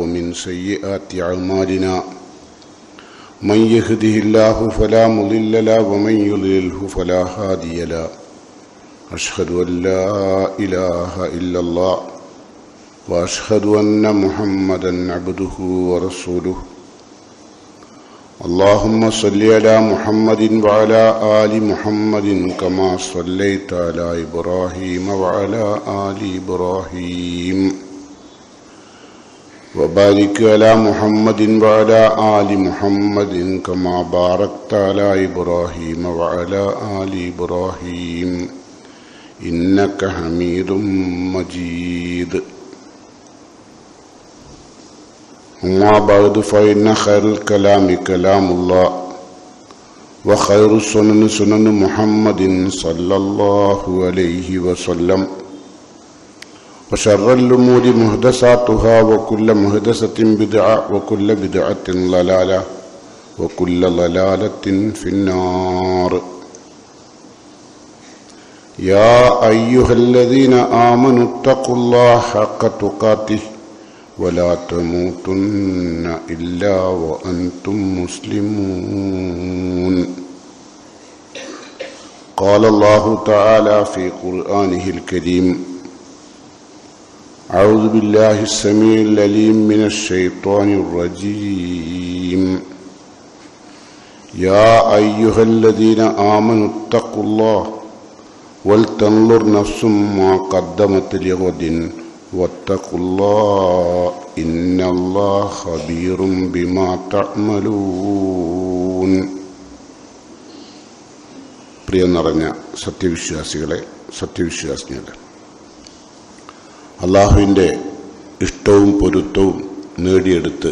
ومن سيئات أعمالنا من يهده الله فلا مضل له ومن يضلله فلا هادي له أشهد أن لا إله إلا الله وأشهد أن محمدا عبده ورسوله اللهم صل على محمد وعلى آل محمد كما صليت على إبراهيم وعلى آل إبراهيم وبارك على محمد وعلى آل محمد كما باركت على إبراهيم وعلى آل إبراهيم إنك حميد مجيد أما بعد فإن خير الكلام كلام الله وخير السنن سنن محمد صلى الله عليه وسلم وشر الأمور محدثاتها وكل محدثة بدعة وكل بدعة ضلالة وكل ضلالة في النار يا أيها الذين آمنوا اتقوا الله حق تقاته ولا تموتن إلا وأنتم مسلمون قال الله تعالى في قرآنه الكريم أعوذ بالله السميع العليم من الشيطان الرجيم يا أيها الذين آمنوا اتقوا الله ولتنظر نفس ما قدمت لغد واتقوا الله إن الله خبير بما تعملون. പ്രിയം നിറഞ്ഞ സത്യവിശ്വാസികളെ, സത്യവിശ്വാസിനികളെ, അള്ളാഹുവിൻ്റെ ഇഷ്ടവും പൊരുത്തവും നേടിയെടുത്ത്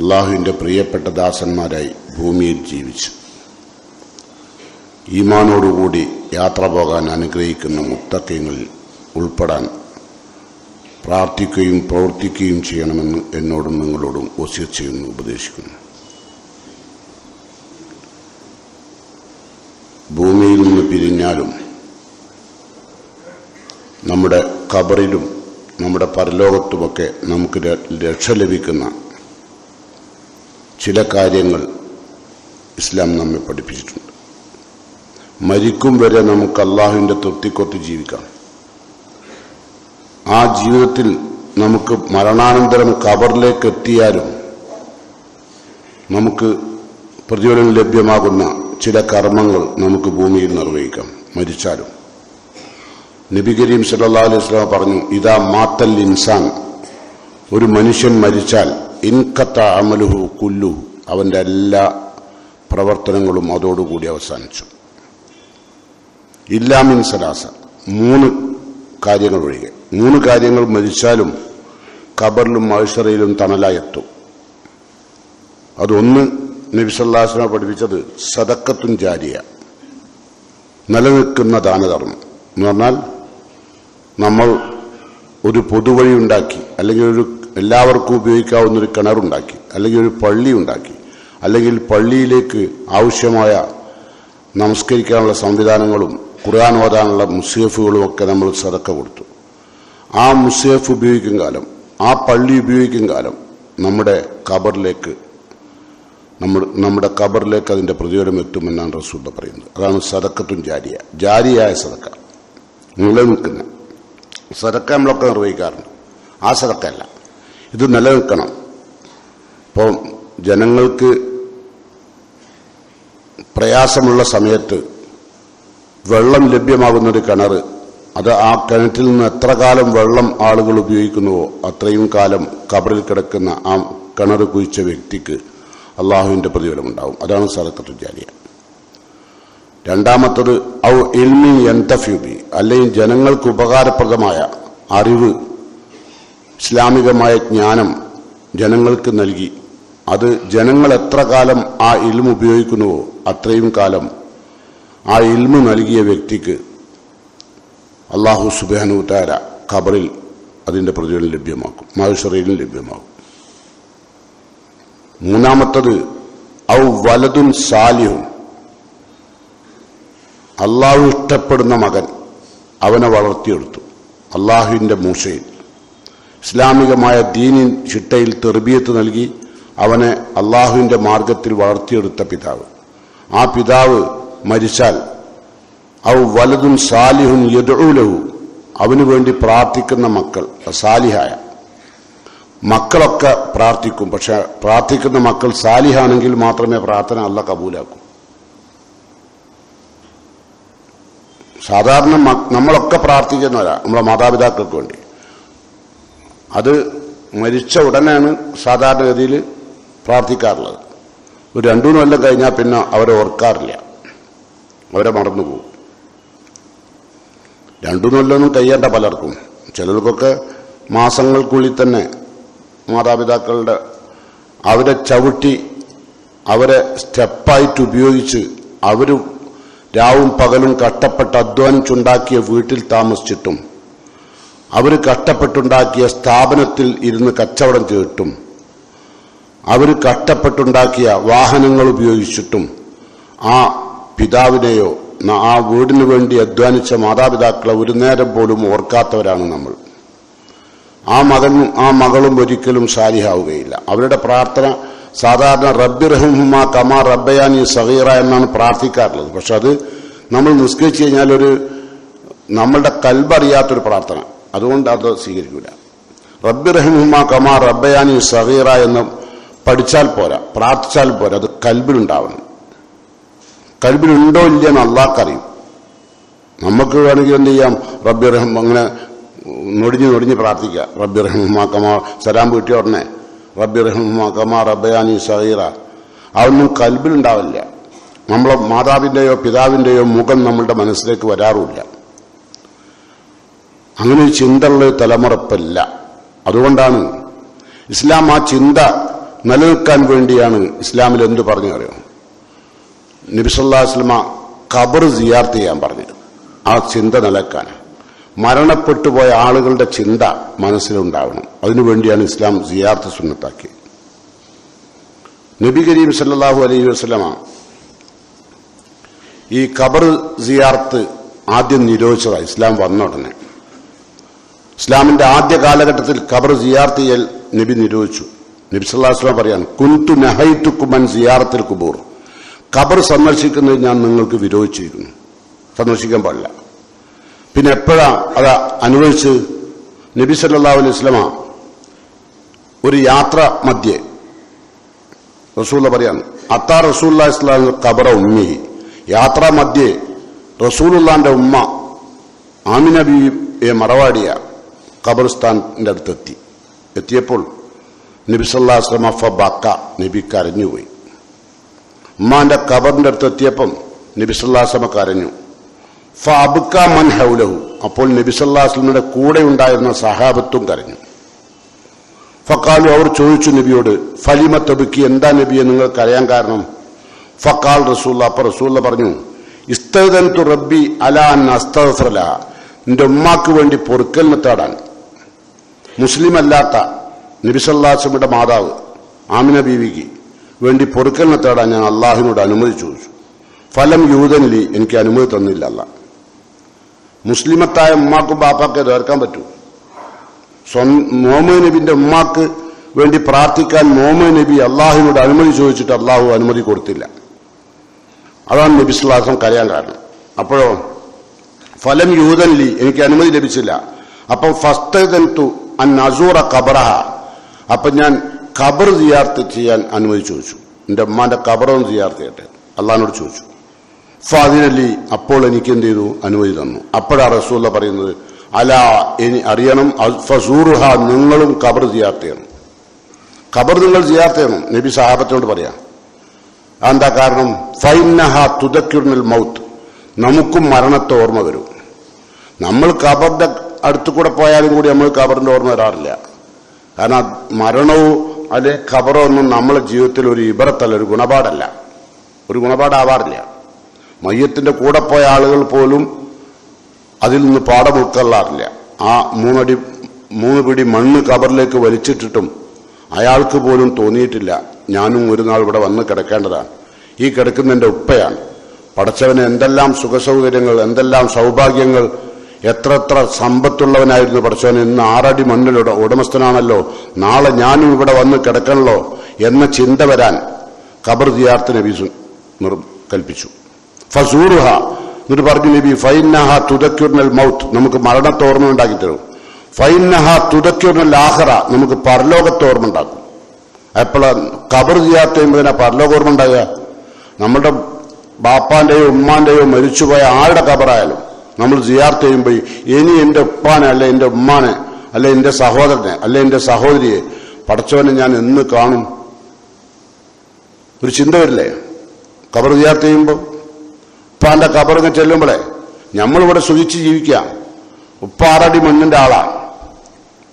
അള്ളാഹുവിൻ്റെ പ്രിയപ്പെട്ട ദാസന്മാരായി ഭൂമിയിൽ ജീവിച്ച് ഈമാനോടുകൂടി യാത്ര പോകാൻ അനുഗ്രഹിക്കുന്ന മുത്തഖീങ്ങളിൽ ഉൾപ്പെടാൻ പ്രാർത്ഥിക്കുകയും പ്രവർത്തിക്കുകയും ചെയ്യണമെന്ന് എന്നോടും നിങ്ങളോടും വസിയത്ത് ചെയ്യുന്നു, ഉപദേശിക്കുന്നു. ഭൂമിയിൽ നിന്ന് പിരിഞ്ഞാലും നമ്മുടെ ഖബറിലും നമ്മുടെ പരലോകത്തുമൊക്കെ നമുക്ക് രക്ഷ ലഭിക്കുന്ന ചില കാര്യങ്ങൾ ഇസ്ലാം നമ്മെ പഠിപ്പിച്ചിട്ടുണ്ട്. മരിക്കും വരെ നമുക്ക് അള്ളാഹുവിൻ്റെ തൃപ്തിക്കൊത്ത് ജീവിക്കാം. ആ ജീവിതത്തിൽ നമുക്ക് മരണാനന്തരം ഖബറിലേക്ക് എത്തിയാലും നമുക്ക് പ്രതിഫലം ലഭ്യമാകുന്ന ചില കർമ്മങ്ങൾ നമുക്ക് ഭൂമിയിൽ നിർവഹിക്കാം. മരിച്ചാലും നബി കരീം സല്ലല്ലാഹു അലൈഹി വസല്ലം പറഞ്ഞു, ഇദാ മാത്തൽ ഇൻസാൻ, ഒരു മനുഷ്യൻ മരിച്ചാൽ ഇൻഖത്ത അമലുഹു കുല്ലു, അവൻ്റെ എല്ലാ പ്രവർത്തനങ്ങളും അതോടുകൂടി അവസാനിച്ചു. ഇല്ലാ മിൻ സലാസ, 3 കാര്യങ്ങൾ ഒഴികെ. 3 കാര്യങ്ങൾ മരിച്ചാലും ഖബറിലും മഹ്ശറിലും തണലായെത്തും. അതൊന്ന് നബി സല്ലല്ലാഹു അലൈഹി വസല്ലം പഠിപ്പിച്ചത് സദഖത്തുൻ ജാരിയ, നിലനിൽക്കുന്ന ദാനധർമ്മം എന്ന് പറഞ്ഞാൽ നമ്മൾ ഒരു പൊതുവഴി ഉണ്ടാക്കി, അല്ലെങ്കിൽ ഒരു എല്ലാവർക്കും ഉപയോഗിക്കാവുന്നൊരു കിണറുണ്ടാക്കി, അല്ലെങ്കിൽ ഒരു പള്ളി ഉണ്ടാക്കി, അല്ലെങ്കിൽ പള്ളിയിലേക്ക് ആവശ്യമായ നമസ്കരിക്കാനുള്ള സംവിധാനങ്ങളും ഖുർആൻ ഓതാനുള്ള മുസ്ഹഫുകളും ഒക്കെ നമ്മൾ സദഖ കൊടുത്തു. ആ മുസ്ഹഫ് ഉപയോഗിക്കും കാലം, ആ പള്ളി ഉപയോഗിക്കും കാലം നമ്മുടെ ഖബറിലേക്ക് അതിൻ്റെ പ്രതിഫലം എത്തുമെന്നാണ് റസൂൽ പറയുന്നത്. അതാണ് സദഖത്തുൻ ജാരിയ, ജാരിയായ സദഖ, നിലനിൽക്കുന്ന സദഖ. നമ്മളൊക്കെ നിർവഹിക്കാറുണ്ട്, ആ സദഖ അല്ല, ഇത് നിലനിൽക്കണം. ഇപ്പോൾ ജനങ്ങൾക്ക് പ്രയാസമുള്ള സമയത്ത് വെള്ളം ലഭ്യമാകുന്നൊരു കിണർ, അത് ആ കിണറ്റിൽ നിന്ന് എത്ര കാലം വെള്ളം ആളുകൾ ഉപയോഗിക്കുന്നുവോ അത്രയും കാലം ഖബറിൽ കിടക്കുന്ന ആ കിണർ കുഴിച്ച വ്യക്തിക്ക് അള്ളാഹുവിൻ്റെ പ്രതിഫലമുണ്ടാവും. അതാണ് സദഖത്തുൽ ജാരിയ. രണ്ടാമത്തത് ഔ ഇൽമി യന്തഫിഉ ബി, അല്ലെങ്കിൽ ജനങ്ങൾക്ക് ഉപകാരപ്രദമായ അറിവ്, ഇസ്ലാമികമായ ജ്ഞാനം ജനങ്ങൾക്ക് നൽകി അത് ജനങ്ങൾ എത്ര കാലം ആ ഇൽമു ഉപയോഗിക്കുന്നുവോ അത്രയും കാലം ആ ഇൽമു നൽകിയ വ്യക്തിക്ക് അല്ലാഹു സുബ്ഹാനഹു വ തആല ഖബറിൽ അതിൻ്റെ പ്രതിഫലം ലഭ്യമാക്കും, മഹ്ശറിലും ലഭ്യമാകും. മൂന്നാമത്തത് ഔ വലദുൻ സാലിഹുൻ, അള്ളാഹു ഇഷ്ടപ്പെടുന്ന മകൻ അവനെ വളർത്തിയെടുത്തു അള്ളാഹുവിൻ്റെ മൂശയിൽ. ഇസ്ലാമികമായ ദീനിൻ ചിട്ടയിൽ തെർബിയത്ത് നൽകി അവനെ അള്ളാഹുവിൻ്റെ മാർഗത്തിൽ വളർത്തിയെടുത്ത പിതാവ്. ആ പിതാവ് മരിച്ചാൽ ഔ വലതുൻ സാലിഹുൻ യദ്ഉ ലഹു, അവനു വേണ്ടി പ്രാർത്ഥിക്കുന്ന മക്കൾ, സാലിഹായ മക്കളൊക്കെ പ്രാർത്ഥിക്കും. പക്ഷെ പ്രാർത്ഥിക്കുന്ന മക്കൾ സാലിഹാണെങ്കിൽ മാത്രമേ പ്രാർത്ഥന അല്ലാഹ് കബൂലാക്കൂ. സാധാരണ നമ്മളൊക്കെ പ്രാർത്ഥിക്കുന്നവരാ നമ്മളെ മാതാപിതാക്കൾക്ക് വേണ്ടി. അത് മരിച്ച ഉടനെയാണ് സാധാരണഗതിയിൽ പ്രാർത്ഥിക്കാറുള്ളത്. ഒരു 2-3 കൊല്ലം കഴിഞ്ഞാൽ പിന്നെ അവരെ ഓർക്കാറില്ല, അവരെ മറന്നുപോകും. 2-3 കൊല്ലമൊന്നും കഴിയേണ്ട പലർക്കും. ചിലർക്കൊക്കെ മാസങ്ങൾക്കുള്ളിൽ തന്നെ മാതാപിതാക്കളുടെ അവരെ ചവിട്ടി അവരെ സ്റ്റെപ്പായിട്ട് ഉപയോഗിച്ച് അവർ രാവും പകലും കഷ്ടപ്പെട്ട് അധ്വാനിച്ചുണ്ടാക്കിയ വീട്ടിൽ താമസിച്ചിട്ടും അവർ കഷ്ടപ്പെട്ടുണ്ടാക്കിയ സ്ഥാപനത്തിൽ ഇരുന്ന് കച്ചവടം ചെയ്തിട്ടും അവർ കഷ്ടപ്പെട്ടുണ്ടാക്കിയ വാഹനങ്ങൾ ഉപയോഗിച്ചിട്ടും ആ പിതാവിനെയോ ആ വീടിനു വേണ്ടി അധ്വാനിച്ച മാതാപിതാക്കളെ ഒരു നേരം പോലും ഓർക്കാത്തവരാണ് നമ്മൾ. ആ മകനും ആ മകളും ഒരിക്കലും സാലിഹാവുകയില്ല. അവരുടെ പ്രാർത്ഥന സാധാരണ റബ്ബിർഹംഹുമാ കമാ റബ്ബയാനി സഗീറ എന്നാണ് പ്രാർത്ഥിക്കാറുള്ളത്. പക്ഷെ അത് നമ്മൾ നിസ്കരിച്ചു കഴിഞ്ഞാൽ നമ്മളുടെ കൽബറിയാത്തൊരു പ്രാർത്ഥന, അതുകൊണ്ട് അത് സ്വീകരിക്കില്ല. റബ്ബിർഹംഹുമാ കമാ റബ്ബയാനി സഗീറ എന്ന് പഠിച്ചാൽ പോരാ, പ്രാർത്ഥിച്ചാൽ പോരാ, അത് കൽബിലുണ്ടാവണം. കൽബിലുണ്ടോ ഇല്ലെന്ന് അള്ളാഹ്ക്കറിയും. നമുക്ക് വേണമെങ്കിൽ എന്ത് ചെയ്യാം, റബ്ബിർഹം അങ്ങനെ നൊടിഞ്ഞ് പ്രാർത്ഥിക്കുക. റബ്ബിർഹംഹുമാ കമാ, സലാം വീട്ടിയ ഉടനെ റബ്ബിർഹംഹുമാ കമാ റബ്ബയാനി സഗീറ, അതൊന്നും കൽബിലുണ്ടാവില്ല. നമ്മളെ മാതാവിൻ്റെയോ പിതാവിൻ്റെയോ മുഖം നമ്മളുടെ മനസ്സിലേക്ക് വരാറുമില്ല. അങ്ങനെ ഒരു ചിന്തയുള്ള തലമുറപ്പല്ല. അതുകൊണ്ടാണ് ഇസ്ലാം ആ ചിന്ത നിലനിൽക്കാൻ വേണ്ടിയാണ് ഇസ്ലാമിൽ എന്ത് പറഞ്ഞു അറിയോ, നബി സല്ലല്ലാഹു അലൈഹി വസല്ലം ഖബർ സിയാറത്ത് ചെയ്യാൻ പറഞ്ഞത്. ആ ചിന്ത നിലനിൽക്കാൻ മരണപ്പെട്ടുപോയ ആളുകളുടെ ചിന്ത മനസ്സിലുണ്ടാവണം. അതിനുവേണ്ടിയാണ് ഇസ്ലാം സിയാറത്ത് സുന്നത്താക്കിയത്. നബി കരീം സല്ലല്ലാഹു അലൈഹി വസല്ലം ഈ ഖബർ സിയാറത്ത് ആദ്യം നിരോധിച്ചതാണ് ഇസ്ലാം വന്ന ഉടനെ. ഇസ്ലാമിന്റെ ആദ്യ കാലഘട്ടത്തിൽ ഖബർ സിയാറത്ത് ചെയ്യൽ നബി നിരോധിച്ചു. നബി സല്ലല്ലാഹു അലൈഹി വസല്ലം പറയാണ്, കുൻതു നഹൈതുക്കും അൻ സിയാറത്തിൽ ഖുബൂർ, ഖബർ സന്ദർശിക്കുന്നത് ഞാൻ നിങ്ങൾക്ക് വിരോധിച്ചിരിക്കുന്നു, സന്ദർശിക്കാൻ പാടില്ല. പിന്നെ എപ്പോഴാ അത് അനുഭവിച്ച്? നബി സല്ലല്ലാഹു അലൈഹി വസല്ലം ഒരു യാത്ര മധ്യേ റസൂൽ പറയാണ്, അത്താ റസൂലുള്ളാഹി സ്വല്ലല്ലാഹു അലൈഹി വസല്ലം ഖബറ ഉമ്മിഹി, യാത്രാ മധ്യേ റസൂലുള്ളാഹിന്റെ ഉമ്മ ആമിന ബീവിയെ മറവാടിയ ഖബർസ്ഥാനിന്റെ അടുത്തെത്തി. എത്തിയപ്പോൾ നബി സല്ലല്ലാഹു അലൈഹി വസല്ലം ഫബക്ക, നബി കരഞ്ഞുപോയി. ഉമ്മാന്റെ ഖബറിന്റെ അടുത്ത് എത്തിയപ്പം നബി സല്ലല്ലാഹു അലൈഹി വസല്ലം കരഞ്ഞു. ഫഅബ്ക മൻ ഹൗലഹു, അപ്പോൾ നബി സല്ലല്ലാഹു അലൈഹി വസല്ലമയുടെ കൂടെ ഉണ്ടായിരുന്ന സഹാബത്തും കരഞ്ഞു. ഫഖാലു, അവർ ചോദിച്ചു നബിയോട്, ഫലിമ തബ്കി, എന്താ നബിയെ നിങ്ങൾ കരയാൻ കാരണം? ഫഖാൽ റസൂലുള്ളാഹി, അപ്പോൾ റസൂലുള്ളാഹി പറഞ്ഞു, ഇസ്തഅദൻതു റബ്ബി അലാ അൻ അസ്തഗ്ഫിറ ലഹ, നിന്റെ ഉമ്മാക്ക് വേണ്ടി പൊറുക്കലിനെ തേടാൻ. മുസ്ലിം അല്ലാത്ത നബി സല്ലല്ലാഹു അലൈഹി വസല്ലമയുടെ മാതാവ് ആമിന ബീവിക്ക് വേണ്ടി പൊറുക്കലിനെ തേടാൻ ഞാൻ അള്ളാഹുവിനോട് അനുമതി ചോദിച്ചു. ഫലം യൂദനിലി, എനിക്ക് അനുമതി തന്നില്ല അല്ലാഹ്. മുസ്ലിമത്തായ ഉമ്മാക്കും ബാപ്പാക്കെ തീർക്കാൻ പറ്റൂ. മുഹമ്മദ് നബിന്റെ ഉമ്മാക്ക് വേണ്ടി പ്രാർത്ഥിക്കാൻ മുഹമ്മദ് നബി അള്ളാഹുവിനോട് അനുമതി ചോദിച്ചിട്ട് അള്ളാഹു അനുമതി കൊടുത്തില്ല. അതാണ് നബി സല്ലല്ലാഹു അലൈഹി വസല്ലം കരയാൻ കാരണം. അപ്പോഴോ ഫലം യൂദൻലി, എനിക്ക് അനുമതി ലഭിച്ചില്ല. അപ്പം ഫസ്തദൻതു അൻ അസൂറ ഖബറഹ, അപ്പൊ ഞാൻ ഖബർ സിയാറത്ത് ചെയ്യാൻ അനുമതി ചോദിച്ചു. എന്റെ ഉമ്മാന്റെ ഖബറൊന്ന് സിയാറത്ത് ചെയ്യട്ടെ, അള്ളാഹിനോട് ചോദിച്ചു. ഫാദിനലി, അപ്പോൾ എനിക്ക് എന്ത് ചെയ്തു, അനുമതി തന്നു. അപ്പോഴാണ് റസൂലുള്ള പറയുന്നത്, അലാ, ഇനി അറിയണം, ഫസൂറുഹ, നിങ്ങളും ഖബർ സിയാറത്ത് ചെയ്യണം, ഖബർ നിങ്ങൾ സിയാറത്ത് ചെയ്യണം. നബി സഹാബത്തിനോട് പറയാം. എന്താ കാരണം? ഫൈന്നഹ തുദക്കിറുൽ മൗത്ത്, നമുക്കും മരണത്തെ ഓർമ്മ വരും. നമ്മൾ ഖബറിന്റെ അടുത്തു കൂടെ പോയാലും കൂടി നമ്മൾ ഖബറിന്റെ ഓർമ്മ വരാറില്ല. കാരണം മരണവും അല്ലെ ഖബറോ ഒന്നും നമ്മളെ ജീവിതത്തിൽ ഒരു ഇബറത്തല്ല, ഒരു ഗുണപാഠല്ല, ഒരു ഗുണപാഠാവാറില്ല. മയ്യത്തിന്റെ കൂടെ പോയ ആളുകൾ പോലും അതിൽ നിന്ന് പാഠം ഉൾക്കൊള്ളാറില്ല. ആ 3 പിടി മണ്ണ് ഖബറിലേക്ക് വലിച്ചിട്ടിട്ടും അയാൾക്ക് പോലും തോന്നിയിട്ടില്ല, ഞാനും ഒരു നാൾ ഇവിടെ വന്ന് കിടക്കേണ്ടതാണ്, ഈ കിടക്കുന്ന എൻ്റെ ഉപ്പയാണ്, പടച്ചവന് എന്തെല്ലാം സുഖസൗകര്യങ്ങൾ, എന്തെല്ലാം സൗഭാഗ്യങ്ങൾ എത്ര സമ്പത്തുള്ളവനായിരുന്നു പടച്ചോൻ, ഇന്ന് 6 അടി മണ്ണിലൂടെ ഉടമസ്ഥനാണല്ലോ, നാളെ ഞാനും ഇവിടെ വന്ന് കിടക്കണല്ലോ എന്ന ചിന്ത വരാൻ ഖബർ സിയാറത്ത് നബി കൽപ്പിച്ചു. ഫസൂറുഹ എന്നിട്ട് പറഞ്ഞു നബി, ഫൈന്നഹ തുദക്കിറുൽ മൗത്ത്, നമുക്ക് മരണത്തെ ഓർമ്മ ഉണ്ടാക്കി തരും. ഫൈന്നഹ തുദക്കിറുൽ ആഖിറ, നമുക്ക് പരലോകത്തെ ഓർമ്മ ഉണ്ടാക്കും. എപ്പോഴാണ് ഖബർ സിയാറത്ത് ചെയ്യുമ്പോഴാണ് പരലോക ഓർമ്മ ഉണ്ടാകുക? നമ്മുടെ ബാപ്പാന്റെയോ ഉമ്മാന്റെയോ മരിച്ചുപോയ ആരുടെ ഖബറായാലും നമ്മൾ സിയാറത്ത് ചെയ്യുമ്പോൾ ഇനി എന്റെ ഉപ്പാനെ അല്ലെ എന്റെ ഉമ്മാനെ അല്ലെ എന്റെ സഹോദരനെ അല്ലെ എന്റെ സഹോദരിയെ പടച്ചവനെ ഞാൻ എന്ന് കാണും? ഒരു ചിന്ത വരില്ലേ ഖബർ സിയാറത്ത് ചെയ്യുമ്പോൾ? ഉപ്പാന്റെ ഖബറിന് ചെല്ലുമ്പോഴേ നമ്മളിവിടെ സുഖിച്ച് ജീവിക്കാം. ഉപ്പ 6 അടി മണ്ണിന്റെ ആളാണ്,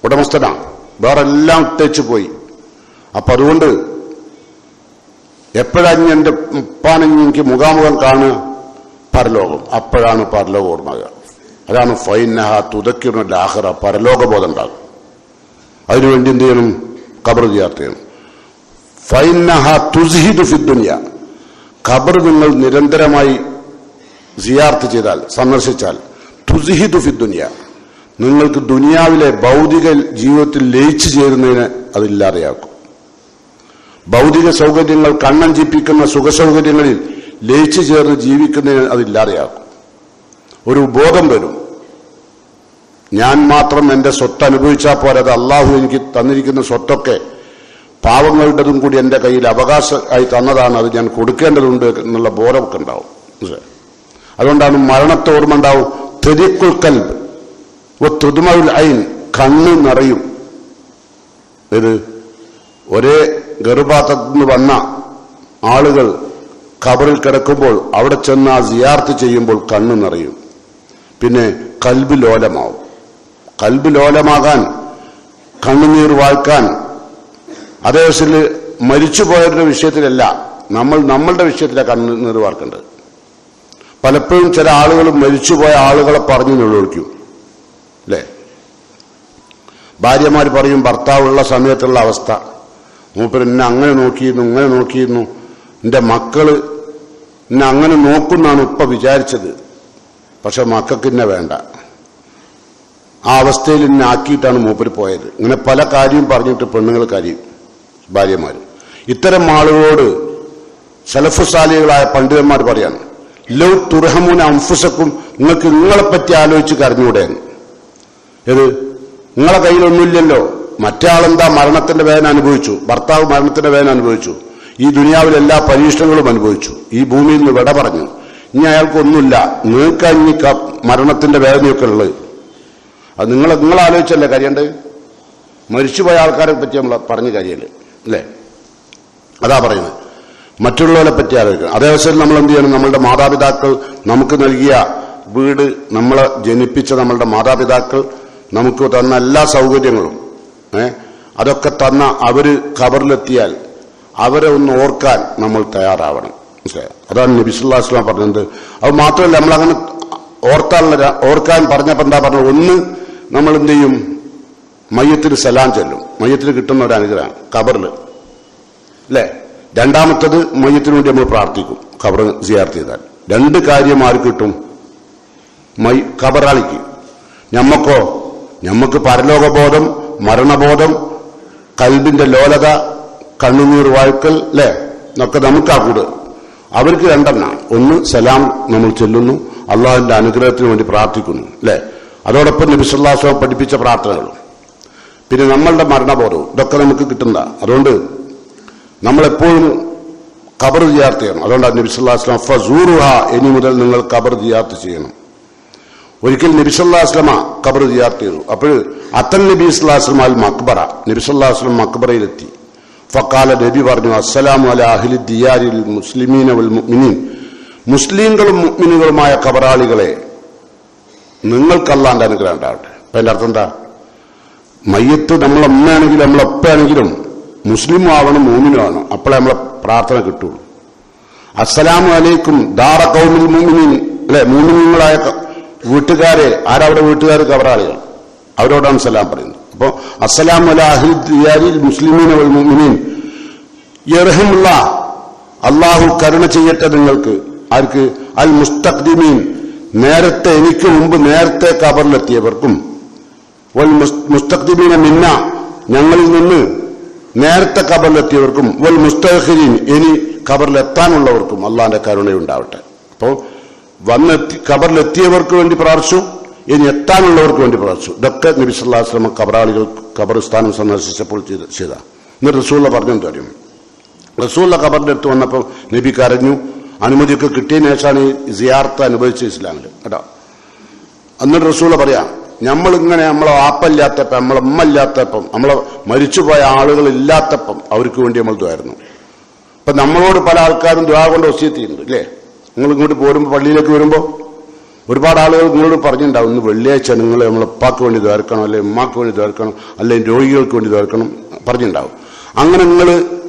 ഉടമസ്ഥനാണ്, വേറെ എല്ലാം ഇട്ടേച്ച് പോയി. അപ്പൊ അതുകൊണ്ട് എപ്പോഴാണ് എന്റെ ഉപ്പാനെ എനിക്ക് മുഖാമുഖം കാണുക? പരലോകം. അപ്പോഴാണ് പരലോക ഓർമ്മ. അതാണ് ഫൈന്നഹ തുദക്കിറുൽ ആഖിറ, പരലോകബോധം ഉണ്ടാകും. അതിനുവേണ്ടി എന്ത് ചെയ്യണം? ഖബർ സിയാറത്ത് ചെയ്യണം. ഫൈന്നഹ തുസ്ഹിദു ഫിദ്ദുനിയ, ഖബർ നിങ്ങൾ നിരന്തരമായി സിയാറത്ത് ചെയ്താൽ, സന്ദർശിച്ചാൽ, തുസ്ഹിദു ഫിദ്ദുനിയ, നിങ്ങൾക്ക് ദുനിയാവിലെ ഭൗതിക ജീവിതത്തിൽ ലയിച്ചു ചേരുന്നതിന് അതില്ലാതെയാക്കും. ഭൗതിക സൗകര്യങ്ങൾ കണ്ണഞ്ചിപ്പിക്കുന്ന സുഖസൗകര്യങ്ങളിൽ ലയിച്ചു ചേർന്ന് ജീവിക്കുന്നതിന് അതില്ലാതെയാക്കും. ഒരു ബോധം വരും, ഞാൻ മാത്രം എന്റെ സ്വത്ത് അനുഭവിച്ചാൽ പോരാ, അത് അള്ളാഹു എനിക്ക് തന്നിരിക്കുന്ന സ്വത്തൊക്കെ പാവങ്ങളുടേതും കൂടി എന്റെ കയ്യിൽ അവകാശമായി തന്നതാണ്, അത് ഞാൻ കൊടുക്കേണ്ടതുണ്ട് എന്നുള്ള ബോധമൊക്കെ ഉണ്ടാവും. അതുകൊണ്ടാണ് മരണത്തെ ഓർമ്മ ഉണ്ടാവും. തെരിക്കുൽ കൽബ് തുദ്മഉൽ ഐൻ, കണ്ണ് നിറയും. ഇത് ഒരേ ഗർഭപാത്രത്തിൽ നിന്ന് വന്ന ആളുകൾ ഖബറിൽ കിടക്കുമ്പോൾ അവിടെ ചെന്ന് ആ സിയാറത്ത് ചെയ്യുമ്പോൾ കണ്ണ് നിറയും. പിന്നെ കൽബ് ലോലമാവും. കൽബ് ലോലമാകാൻ, കണ്ണുനീർ വാഴ്ക്കാൻ, അതേസത്തിൽ മരിച്ചുപോയവരുടെ വിഷയത്തിലല്ല, നമ്മളുടെ വിഷയത്തിലാണ് കണ്ണുനീർ വാർക്കേണ്ടത്. പലപ്പോഴും ചില ആളുകൾ മരിച്ചുപോയ ആളുകളെ പറഞ്ഞു നിലവിളിക്കും അല്ലേ? ഭാര്യമാർ പറയും ഭർത്താവുള്ള സമയത്തുള്ള അവസ്ഥ, മൂപ്പർ എന്നെ അങ്ങനെ നോക്കിയിരുന്നു, ഇങ്ങനെ നോക്കിയിരുന്നു, എന്റെ മക്കള് എന്നെ അങ്ങനെ നോക്കുന്നാണ് ഇപ്പൊ വിചാരിച്ചത്, പക്ഷെ മക്കൾക്ക് എന്നെ വേണ്ട, ആ അവസ്ഥയിൽ എന്നെ ആക്കിയിട്ടാണ് മൂപ്പര് പോയത്. ഇങ്ങനെ പല കാര്യം പറഞ്ഞിട്ട് പെണ്ണുങ്ങൾ കാര്യം ഭാര്യമാർ. ഇത്തരം ആളുകളോട് സലഫു സാലികളായ പണ്ഡിതന്മാർ പറയാണ്, ലൗ തുർഹമൂന അൻഫുസക്കും, നിങ്ങൾക്ക് നിങ്ങളെപ്പറ്റി ആലോചിച്ച് കരഞ്ഞൂടെ? ഏത്? നിങ്ങളെ കയ്യിലൊന്നുമില്ലല്ലോ. മറ്റേ ആളെന്താ മരണത്തിന്റെ വേദന അനുഭവിച്ചു, ഭർത്താവ് മരണത്തിന്റെ വേദന അനുഭവിച്ചു, ഈ ദുനിയാവിൽ എല്ലാ പരീക്ഷണങ്ങളും അനുഭവിച്ചു, ഈ ഭൂമിയിൽ നിന്ന് വിട പറഞ്ഞു, ഇനി അയാൾക്കൊന്നുമില്ല, നിങ്ങൾക്ക് ഇനി മരണത്തിന്റെ വേദനയൊക്കെ ഉള്ളത്. അത് നിങ്ങൾ ആലോചിച്ചല്ലേ കാര്യമുണ്ട്? മരിച്ചുപോയ ആൾക്കാരെ പറ്റി നമ്മൾ പറഞ്ഞ കാര്യമല്ലേ അല്ലേ? അതാ പറയുന്നത്. മറ്റുള്ളവരെ പറ്റി ആലോചിക്കണം. അതേ അവസരം നമ്മൾ എന്ത് ചെയ്യണം? നമ്മളുടെ മാതാപിതാക്കൾ നമുക്ക് നൽകിയ വീട്, നമ്മളെ ജനിപ്പിച്ച നമ്മളുടെ മാതാപിതാക്കൾ നമുക്ക് തന്ന എല്ലാ സൗകര്യങ്ങളും അതൊക്കെ തന്ന അവര് ഖബറിലെത്തിയാൽ അവരെ ഒന്ന് ഓർക്കാൻ നമ്മൾ തയ്യാറാവണം. അതാണ് നബി സല്ലല്ലാഹു അലൈഹി വസല്ലം പറഞ്ഞത്. അത് മാത്രമല്ല, നമ്മളങ്ങനെ ഓർക്കാൻ പറഞ്ഞപ്പോൾ എന്താ പറഞ്ഞത്? ഒന്ന്, നമ്മൾ എന്ത് ചെയ്യും? മയ്യത്തിന് സലാം ചൊല്ലും. മയ്യത്തിന് കിട്ടുന്ന ഒരു അനുഗ്രഹം ഖബറിൽ അല്ലേ? രണ്ടാമത്തത്, മയ്യത്തിന് വേണ്ടി നമ്മൾ പ്രാർത്ഥിക്കും ഖബർ സിയാറത്ത് ചെയ്താൽ. 2 കാര്യം ആർക്ക് കിട്ടും? ഖബറാളിക്ക്. ഞമ്മക്ക് പരലോകബോധം, മരണബോധം, കൽബിന്റെ ലോലത, കണ്ണുനീർ വാഴ്ക്കൽ അല്ലേ, എന്നൊക്കെ നമുക്കാ കൂട്. അവർക്ക് 2 ഒന്ന്, സലാം നമ്മൾ ചൊല്ലുന്നു, അള്ളാഹുവിന്റെ അനുഗ്രഹത്തിന് വേണ്ടി പ്രാർത്ഥിക്കുന്നു അല്ലേ? അതോടൊപ്പം നബി സല്ലല്ലാഹു അലൈഹി വസല്ലം പഠിപ്പിച്ച പ്രാർത്ഥനകളും, പിന്നെ നമ്മളുടെ മരണബോധവും, ഇതൊക്കെ നമുക്ക് കിട്ടുന്ന. അതുകൊണ്ട് നമ്മളെപ്പോഴും ഖബർ സിയാറത്ത് ചെയ്യണം. അതുകൊണ്ടാണ് നബി സല്ലല്ലാഹു അലൈഹി വസല്ലം ഫസൂറുഹ, ഇനി മുതൽ നിങ്ങൾ ഖബർ സിയാറത്ത് ചെയ്യണം. ഒരിക്കൽ നബി സല്ലല്ലാഹു അലൈഹി വസല്ലം ഖബർ സിയാറത്ത് ചെയ്തു. അപ്പോൾ അത്തൻ നബി സല്ലല്ലാഹു അലൈഹി വസല്ലം മഖ്ബറ, നബി സല്ലല്ലാഹു അലൈഹി വസല്ലം മഖ്ബറയിലെത്തി. ഫഖാല, നബി പറഞ്ഞു, അസ്സലാമു അലാ അഹ്ലി ദിയാരിൽ മുസ്ലിമീന വൽ മുഅ്മിനീൻ, മുസ്ലിങ്ങളും മുഅ്മിനുകളുമായ ഖബറാളികളെ, നിങ്ങൾക്ക് അല്ലാഹുവിന്റെ അനുഗ്രഹം ഉണ്ടാവട്ടെ. അപ്പൊ അതിന്റെ അർത്ഥം എന്താ? മയ്യത്ത് നമ്മളെ ഉമ്മയാണെങ്കിലും നമ്മളെ ഉപ്പയാണെങ്കിലും മുസ്ലിമും ആവണം, മുഅ്മിനും ആവണം. അപ്പോഴേ നമ്മളെ പ്രാർത്ഥന കിട്ടുള്ളൂ. അസ്സലാമു അലൈക്കും ദാറ ഖൗമിൽ മുഅ്മിനീൻ അല്ലെ, മുഅ്മിനീങ്ങളായ വീട്ടുകാരെ. ആരവിടെ വീട്ടുകാർ? ഖബറാളികൾ. അവരോടാണ് സലാം പറയുന്നത്. അപ്പോ അസ്സലാമു അലാ അഹ്ലി ദിയാരിൽ മുസ്ലിമീന വൽ മുഅ്മിനീൻ യർഹമുല്ലാഹ്, അല്ലാഹു കരുണ ചെയ്യട്ടെ നിങ്ങൾക്ക്. ആർക്ക്? അൽ മുസ്തഖ്ദിമീൻ, നേരത്തെ എനിക്ക് മുമ്പ് നേരത്തെ ഖബറിലെത്തിയവർക്കും വൽ മുസ്തഖ്ദിമീന മിന്ന ഞങ്ങളിൽ നിന്ന് നേരത്തെ ഖബറിലെത്തിയവർക്കും വൽ മുസ്തഖിരീൻ ഇനി ഖബറിലെത്താനുള്ളവർക്കും അള്ളാന്റെ കരുണയുണ്ടാവട്ടെ. അപ്പോൾ ഖബറിലെത്തിയവർക്ക് വേണ്ടി പ്രാർത്ഥിച്ചു, ഇനി എത്താനുള്ളവർക്ക് വേണ്ടി പ്രാർത്ഥിച്ചു. ഇതൊക്കെ നബി സല്ലല്ലാഹു അലൈഹി വസല്ലം ഖബറാളികൾ ഖബർസ്ഥാനം സന്ദർശിച്ചപ്പോൾ ചെയ്ത. എന്നിട്ട് റസൂലുള്ള പറഞ്ഞെന്ന് അറിയും, റസൂലുള്ള ഖബറിന്റെ അടുത്ത് വന്നപ്പോൾ നബി കരഞ്ഞു. അനുമതിയൊക്കെ കിട്ടിയതിനു ശേഷമാണ് ഈ സിയാറത്ത് അനുഭവിച്ച ഇസ്ലാമിൽ കേട്ടോ. എന്നിട്ട് റസൂലുള്ള പറയാ, നമ്മളിങ്ങനെ നമ്മളെ വാപ്പല്ലാത്തപ്പം, നമ്മളെ ഉമ്മ ഇല്ലാത്തപ്പം, നമ്മളെ മരിച്ചുപോയ ആളുകൾ ഇല്ലാത്തപ്പം അവർക്ക് വേണ്ടി നമ്മൾ ദ്വായിരുന്നു. ഇപ്പൊ നമ്മളോട് പല ആൾക്കാരും ദ്വാ കൊണ്ട് വസിയത്ത് ചെയ്യുന്നുണ്ട് അല്ലേ? നിങ്ങൾ ഇങ്ങോട്ട് പോരുമ്പോൾ, പള്ളിയിലേക്ക് വരുമ്പോൾ ഒരുപാട് ആളുകൾ നിങ്ങളോട് പറഞ്ഞിട്ടുണ്ടാവും, ഇന്ന് വെള്ളിയാഴ്ച നിങ്ങൾ നമ്മളെ ഉപ്പാക്ക് വേണ്ടി ദ്വാർക്കണം, അല്ലെ ഉമ്മാക്ക് വേണ്ടി ദ്വാർക്കണം, അല്ലെങ്കിൽ രോഗികൾക്ക് വേണ്ടി ദ്വാർക്കണം പറഞ്ഞിട്ടുണ്ടാവും. അങ്ങനെ നിങ്ങൾ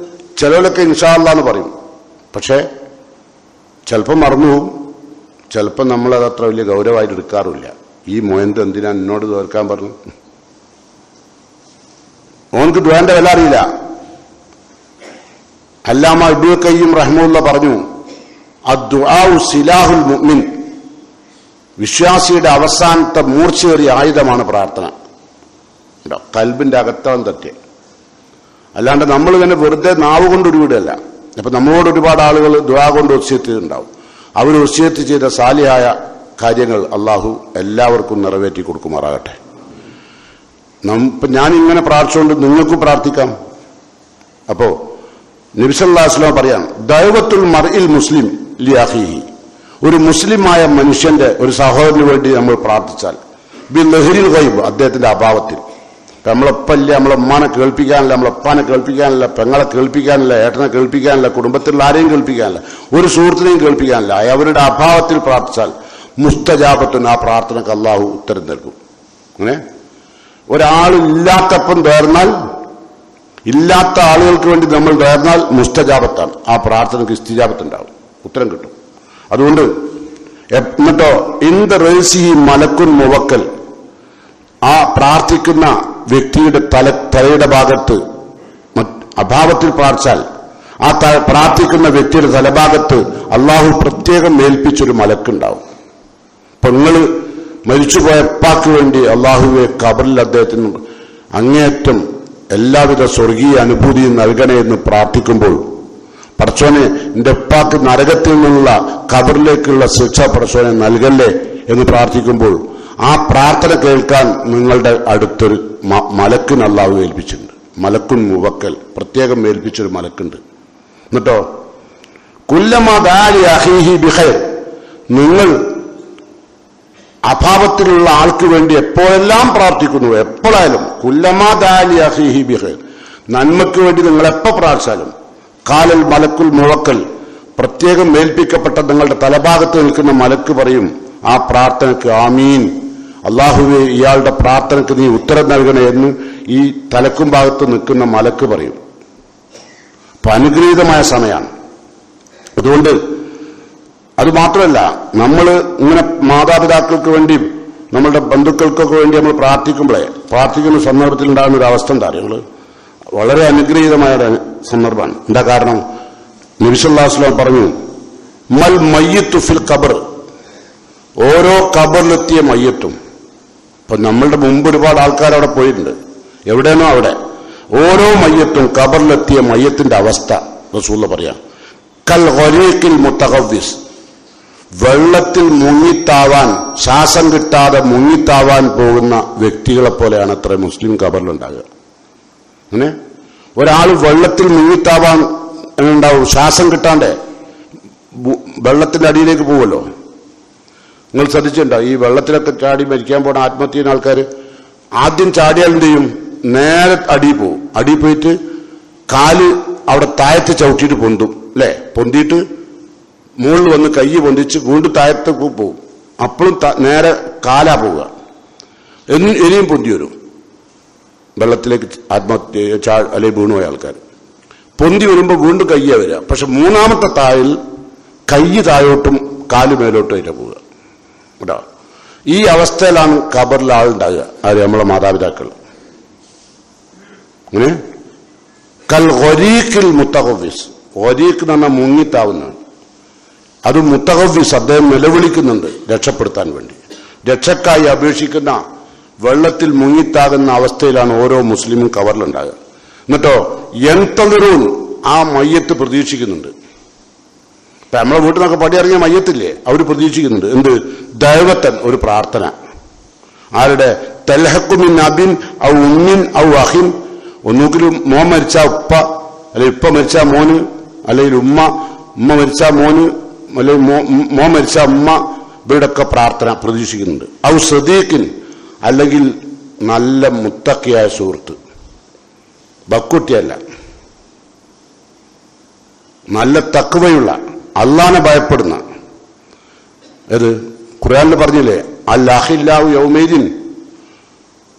ചിലവരൊക്കെ ഇൻഷാ അല്ലാഹ് എന്ന് പറയും. പക്ഷേ ചിലപ്പോൾ മറന്നുപോകും, ചിലപ്പോൾ നമ്മളത് അത്ര വലിയ ഗൗരവമായിട്ട് എടുക്കാറില്ല. ഈ മോയന്ത് എന്തിനാ എന്നോട് ദ്വാർക്കാൻ പറഞ്ഞു? ഓനക്ക് ദ്വാന്റെ വില അറിയില്ല. അല്ലാമ ഇബ്നുൽ ഖയ്യിം റഹ്മത്തുള്ളാഹി പറഞ്ഞു, അദ്ദുആഉ സിലാഹുൽ മുഅ്മിൻ, വിശ്വാസിയുടെ അവസാനത്തെ മൂർച്ചയേറിയ ആയുധമാണ് പ്രാർത്ഥന. കൽബിന്റെ അകത്തവൻ തട്ടിയ, അല്ലാണ്ട് നമ്മൾ തന്നെ വെറുതെ നാവ് കൊണ്ട് ഉരുവിടല്ല. അപ്പൊ നമ്മളോട് ഒരുപാട് ആളുകൾ ദുആ കൊണ്ട് വസിയത്ത് ചെയ്തിട്ടുണ്ടാവും. അവർ വസിയത്ത് ചെയ്ത സാലിഹായ കാര്യങ്ങൾ അള്ളാഹു എല്ലാവർക്കും നിറവേറ്റി കൊടുക്കുമാറാകട്ടെ. ഞാനിങ്ങനെ പ്രാർത്ഥിച്ചുകൊണ്ട് നിങ്ങൾക്കും പ്രാർത്ഥിക്കാം. അപ്പോ നബി സല്ലല്ലാഹു അലൈഹി വസല്ലം പറയാം, ദഅവത്തുൽ മർഇൽ മുസ്ലിം ലി അഖീഹി, ഒരു മുസ്ലിമായ മനുഷ്യന്റെ ഒരു സഹോദരന് വേണ്ടി നമ്മൾ പ്രാർത്ഥിച്ചാൽ ബി ലഹരിൽ ഗൈബ്, അദ്ദേഹത്തിന്റെ അഭാവത്തിൽ. നമ്മളൊപ്പല്ല, നമ്മളെ ഉമ്മാനെ കേൾപ്പിക്കാനില്ല, നമ്മളെ ഉപ്പാനെ കേൾപ്പിക്കാനില്ല, പെങ്ങളെ കേൾപ്പിക്കാനില്ല, ഏട്ടനെ കേൾപ്പിക്കാനില്ല, കുടുംബത്തിലുള്ള ആരെയും കേൾപ്പിക്കാനില്ല, ഒരു സുഹൃത്തിനെയും കേൾപ്പിക്കാനില്ല, അവരുടെ അഭാവത്തിൽ പ്രാർത്ഥിച്ചാൽ മുസ്തജാബത്തുൻ, ആ പ്രാർത്ഥനക്ക് അള്ളാഹു ഉത്തരം നൽകും. അങ്ങനെ ഒരാളില്ലാത്തപ്പം നേർന്നാൽ, ഇല്ലാത്ത ആളുകൾക്ക് വേണ്ടി നമ്മൾ നേർന്നാൽ മുസ്തജാബത്താണ്, ആ പ്രാർത്ഥനക്ക് ഇസ്തിജാബത്തുണ്ടാവും, ഉത്തരം കിട്ടും. അതുകൊണ്ട് എന്നിട്ടോ ഇന്ദ റൈസിഹി മലക്കുൻ മുവക്കൽ, ആ പ്രാർത്ഥിക്കുന്ന വ്യക്തിയുടെ തലയുടെ ഭാഗത്ത് അഭാവത്തിൽ പ്രാർത്ഥിച്ചാൽ ആ പ്രാർത്ഥിക്കുന്ന വ്യക്തിയുടെ തലഭാഗത്ത് അള്ളാഹു പ്രത്യേകം ഏൽപ്പിച്ചൊരു മലക്കുണ്ടാവും. അപ്പൊ നിങ്ങൾ മരിച്ചുപോയ ഉപ്പാക്ക് വേണ്ടി അള്ളാഹുവെ ഖബറിൽ അദ്ദേഹത്തിന് അങ്ങേയറ്റം എല്ലാവിധ സ്വർഗീയ അനുഭൂതിയും നൽകണേ എന്ന് പ്രാർത്ഥിക്കുമ്പോൾ, പടച്ചോനെ എന്റെ ഉപ്പാക്ക് നരകത്തിൽ നിന്നുള്ള ഖബറിലേക്കുള്ള ശിക്ഷ പടച്ചോനെ നൽകല്ലേ എന്ന് പ്രാർത്ഥിക്കുമ്പോൾ ആ പ്രാർത്ഥന കേൾക്കാൻ നിങ്ങളുടെ അടുത്തൊരു മലക്കിന് അള്ളാഹു ഏൽപ്പിച്ചിട്ടുണ്ട്. മലക്കുൻ മുവക്കൽ, പ്രത്യേകം ഏൽപ്പിച്ചൊരു മലക്കുണ്ട്. എന്നിട്ടോ കുല്ലമാ ദാലി അഖീഹി ബിഖൈർ, നിങ്ങൾ അഭാവത്തിലുള്ള ആൾക്ക് വേണ്ടി എപ്പോഴെല്ലാം പ്രാർത്ഥിക്കുന്നു, എപ്പോഴായാലും കുല്ലമാ ദാലി അഖീഹി ബിഖൈർ, നന്മയ്ക്ക് വേണ്ടി നിങ്ങൾ എപ്പോൾ പ്രാർത്ഥിച്ചാലും കാലൽ മലക്കുൽ മുവക്കൽ, പ്രത്യേകം ഏൽപ്പിക്കപ്പെട്ട നിങ്ങളുടെ തലഭാഗത്ത് നിൽക്കുന്ന മലക്ക് പറയും ആ പ്രാർത്ഥനയ്ക്ക് ആമീൻ, അള്ളാഹുവെ ഇയാളുടെ പ്രാർത്ഥനയ്ക്ക് നീ ഉത്തരം നൽകണേ എന്ന് ഈ തലക്കും ഭാഗത്ത് നിൽക്കുന്ന മലക്ക് പറയും. അപ്പൊ അനുഗ്രഹീതമായ സമയമാണ്. അതുകൊണ്ട് അത് മാത്രമല്ല, നമ്മൾ ഇങ്ങനെ മാതാപിതാക്കൾക്ക് വേണ്ടി നമ്മളുടെ ബന്ധുക്കൾക്കൊക്കെ വേണ്ടി നമ്മൾ പ്രാർത്ഥിക്കുന്ന സന്ദർഭത്തിൽ ഉണ്ടാകുന്ന ഒരു അവസ്ഥ എന്താ അറിയുള്ളൂ, വളരെ അനുഗ്രഹീതമായ സന്ദർഭമാണ്. എന്താ കാരണം? നബി സല്ലല്ലാഹു അലൈഹി വസല്ലം പറഞ്ഞു, മൽ മയ്യിത്തു ഫിൽ ഖബർ, ഓരോ ഖബറിലെത്തിയ മയ്യത്തും. ഇപ്പൊ നമ്മളുടെ മുമ്പ് ഒരുപാട് ആൾക്കാർ അവിടെ പോയിട്ടുണ്ട്, എവിടെയാണോ അവിടെ ഓരോ മയ്യത്തും ഖബറിലെത്തിയ മയ്യത്തിന്റെ അവസ്ഥ റസൂലുള്ള പറയാം, കൽ ഗരീഖിൽ മുതഗവ്വിസ്, വെള്ളത്തിൽ മുങ്ങിത്താവാൻ, ശ്വാസം കിട്ടാതെ മുങ്ങിത്താവാൻ പോകുന്ന വ്യക്തികളെ പോലെയാണ് അത്ര മുസ്ലിം ഖബറിലുണ്ടാകുക. അങ്ങനെ ഒരാൾ വെള്ളത്തിൽ മുങ്ങിത്താവാൻ ഉണ്ടാവും, ശ്വാസം കിട്ടാണ്ടേ വെള്ളത്തിന്റെ അടിയിലേക്ക് പോവുമല്ലോ. നിങ്ങൾ ശ്രദ്ധിച്ചിട്ടുണ്ടോ? ഈ വെള്ളത്തിലൊക്കെ ചാടി മരിക്കാൻ പോണ ആത്മഹത്യ ചെയ്യുന്ന ആൾക്കാർ ആദ്യം ചാടിയാൽ എന്ത് ചെയ്യും? നേരെ അടിയിൽ പോവും. അടിയിൽ പോയിട്ട് കാല് അവിടെ താഴത്ത് ചവിട്ടിയിട്ട് പൊന്തും അല്ലെ, പൊന്തിയിട്ട് മുകളിൽ വന്ന് കൈ പൊന്തിച്ച് വീണ്ടും താഴത്ത് പോവും. അപ്പോഴും നേരെ കാലാ പോവുക, ഇനിയും പൊന്തി വരും വെള്ളത്തിലേക്ക് ആത്മഹത്യ അല്ലെങ്കിൽ വീണുപോയ ആൾക്കാർ. പൊന്തി വരുമ്പോൾ വീണ്ടും കയ്യാ വരിക, പക്ഷെ മൂന്നാമത്തെ താഴിൽ കൈ താഴോട്ടും കാല് മേലോട്ടും ആയിട്ട് പോവുക. കേട്ടോ, ഈ അവസ്ഥയിലാണ് ഖബറിൽ ആളുണ്ടാകുക. ആര്? നമ്മളെ മാതാപിതാക്കൾ. അങ്ങനെ കൽ ഗരീഖിൽ മുതഗവ്വിസ്, ഗരീഖ് എന്ന് പറഞ്ഞാൽ മുങ്ങിത്താവുന്നതാണ്. അത് മുത്തഹവ്വിസ് അദ്ദേഹം നിലവിളിക്കുന്നുണ്ട് രക്ഷപ്പെടുത്താൻ വേണ്ടി. രക്ഷക്കായി അപേക്ഷിക്കുന്ന വെള്ളത്തിൽ മുങ്ങിത്താകുന്ന അവസ്ഥയിലാണ് ഓരോ മുസ്ലിമും കവറിലുണ്ടാകുക. എന്നിട്ടോ യന്തളിറൂൻ ആ മയ്യത്ത് പ്രതീക്ഷിക്കുന്നുണ്ട്. ഇപ്പൊ നമ്മളെ വീട്ടിൽ നിന്നൊക്കെ പടിയിറങ്ങിയ മയ്യത്തില്ലേ, അവർ പ്രതീക്ഷിക്കുന്നുണ്ട് എന്ത്? ദൈവത്തൻ, ഒരു പ്രാർത്ഥന. ആരുടെ? തൽഹക്കുമിൻ അബിൻ ഔ ഉമ്മിൻ ഔ അഹിൻ. ഒന്നുകിലും മോൻ മരിച്ച ഉപ്പ, അല്ലെങ്കിൽ ഉപ്പ മരിച്ച മോന്, അല്ലെങ്കിൽ ഉമ്മ മരിച്ച മോന്, അല്ലെങ്കിൽ മോൻ മരിച്ച ഉമ്മ, ഇവരുടെയൊക്കെ പ്രാർത്ഥന പ്രതീക്ഷിക്കുന്നുണ്ട്. ഔ സദീഖിൻ, അല്ലെങ്കിൽ നല്ല മുത്തക്കിയായ സുഹൃത്ത്, ബക്കുട്ടിയല്ല, നല്ല തഖ്വയുള്ള, അള്ളാനെ ഭയപ്പെടുന്ന. ഏത്? ഖുർആനിൽ പറഞ്ഞില്ലേ, അൽ അഖില്ലാഹു യൗമൈദിൻ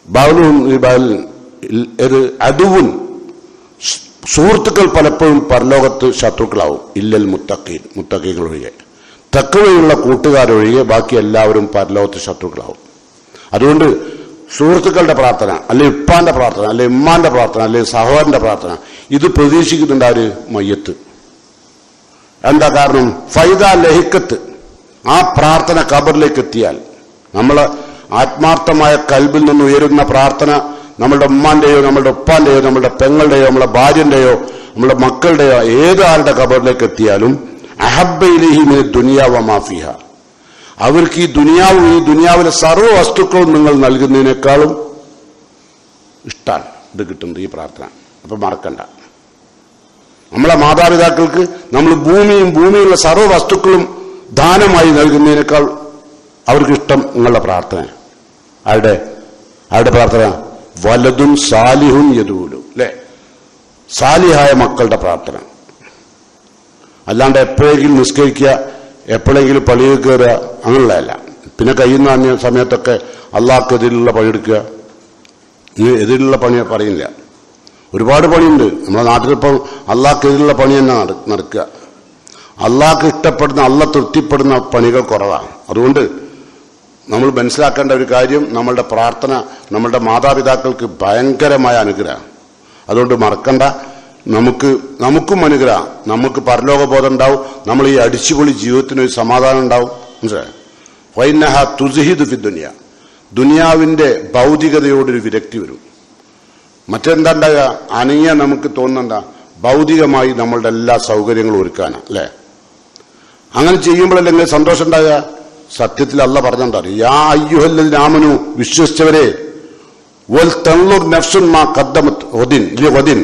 ബഅലുഹും ഏത് അദുവുൻ. സുഹൃത്തുക്കൾ പലപ്പോഴും പരലോകത്ത് ശത്രുക്കളാവും. ഇല്ലൽ മുത്തഖീൻ, മുത്തഖീകൾ ഒഴികെ, തഖ്വയുള്ള കൂട്ടുകാരൊഴികെ ബാക്കി എല്ലാവരും പരലോകത്ത് ശത്രുക്കളാവും. അതുകൊണ്ട് സുഹൃത്തുക്കളുടെ പ്രാർത്ഥന, അല്ലെ ഉപ്പാന്റെ പ്രാർത്ഥന, അല്ലെ ഉമ്മാന്റെ പ്രാർത്ഥന, അല്ലെ സഹോദരന്റെ പ്രാർത്ഥന, ഇത് പ്രതീക്ഷിക്കുന്നുണ്ട് ആര്? മയ്യത്ത്. എന്താ കാരണം? ഫൈദ ലഹിക്കത്ത്. ആ പ്രാർത്ഥന ഖബറിലേക്ക് എത്തിയാൽ, നമ്മളെ ആത്മാർത്ഥമായ കൽബിൽ നിന്ന് ഉയരുന്ന പ്രാർത്ഥന നമ്മളുടെ ഉമ്മാന്റെയോ നമ്മളുടെ ഉപ്പാന്റെയോ നമ്മളുടെ പെങ്ങളുടെയോ നമ്മളെ ഭാര്യന്റെയോ നമ്മളെ മക്കളുടെയോ ഏതാളുടെ ഖബറിലേക്ക് എത്തിയാലും അഹബ്ബയിലിഹി മിന ദുനിയ വമാ ഫിഹ, അവർക്ക് ഈ ദുനിയാവിലെ സർവ്വ വസ്തുക്കളും നിങ്ങൾ നൽകുന്നതിനേക്കാളും ഇഷ്ടമാണ് ഇത് കിട്ടുന്നത്, ഈ പ്രാർത്ഥന. അപ്പൊ മറക്കണ്ട, നമ്മളെ മാതാപിതാക്കൾക്ക് നമ്മൾ ഭൂമിയിലുള്ള സർവ്വ വസ്തുക്കളും ദാനമായി നൽകുന്നതിനേക്കാൾ അവർക്ക് ഇഷ്ടം നിങ്ങളുടെ പ്രാർത്ഥന. ആരുടെ പ്രാർത്ഥന? വലതുൻ സാലിഹുൻ യദൂലു, അല്ലെ? സാലിഹായ മക്കളുടെ പ്രാർത്ഥന. അല്ലാണ്ട് എപ്പോഴെങ്കിലും നിസ്കരിക്കുക, എപ്പോഴെങ്കിലും പള്ളിയിൽ കയറുക, അങ്ങനെയുള്ളതല്ല. പിന്നെ കഴിയുന്ന സമയത്തൊക്കെ അള്ളാഹ്ക്കെതിരുള്ള പണിയെടുക്കുക. എതിരുള്ള പണി പറയുന്നില്ല, ഒരുപാട് പണിയുണ്ട് നമ്മുടെ നാട്ടിലിപ്പം. അള്ളാഹ്ക്കെതിരുള്ള പണി തന്നെ നടക്കുക. അള്ളാഹ്ക്ക് ഇഷ്ടപ്പെടുന്ന, അള്ളാഹ് തൃപ്തിപ്പെടുന്ന പണികൾ കുറവാണ്. അതുകൊണ്ട് നമ്മൾ മനസ്സിലാക്കേണ്ട ഒരു കാര്യം, നമ്മളുടെ പ്രാർത്ഥന നമ്മളുടെ മാതാപിതാക്കൾക്ക് ഭയങ്കരമായ അനുഗ്രഹം. അതുകൊണ്ട് മറക്കണ്ട, നമുക്കും അനുഗ്രഹം, നമുക്ക് പരലോകബോധം ഉണ്ടാവും, നമ്മൾ ഈ അടിച്ചുപൊളി ജീവിതത്തിനൊരു സമാധാനം ഉണ്ടാവും. മനസ്സിലായോ? വൈനഹ തുസ്ഹിദ് ഫി ദുനിയ, ദുനിയാവിന്റെ ഭൗതികതയോടൊരു വിരക്തി വരും. മറ്റെന്താ ഉണ്ടാകുക? അനങ്ങിയ നമുക്ക് തോന്നുന്നുണ്ടാ ഭൗതികമായി നമ്മളുടെ എല്ലാ സൗകര്യങ്ങളും ഒരുക്കാനാണ്, അല്ലെ? അങ്ങനെ ചെയ്യുമ്പോഴല്ലെങ്കിൽ സന്തോഷം ഉണ്ടാകുക. സത്യത്തിൽ അല്ല പറഞ്ഞിട്ടുണ്ടാവും, യാ അയ്യുഹല്ലദീന ആമനു, വിശ്വസിച്ചവരെ, വൽ തൻളുർ നഫ്സുൻ മാ ഖദ്ദമത് ഗദിൻ,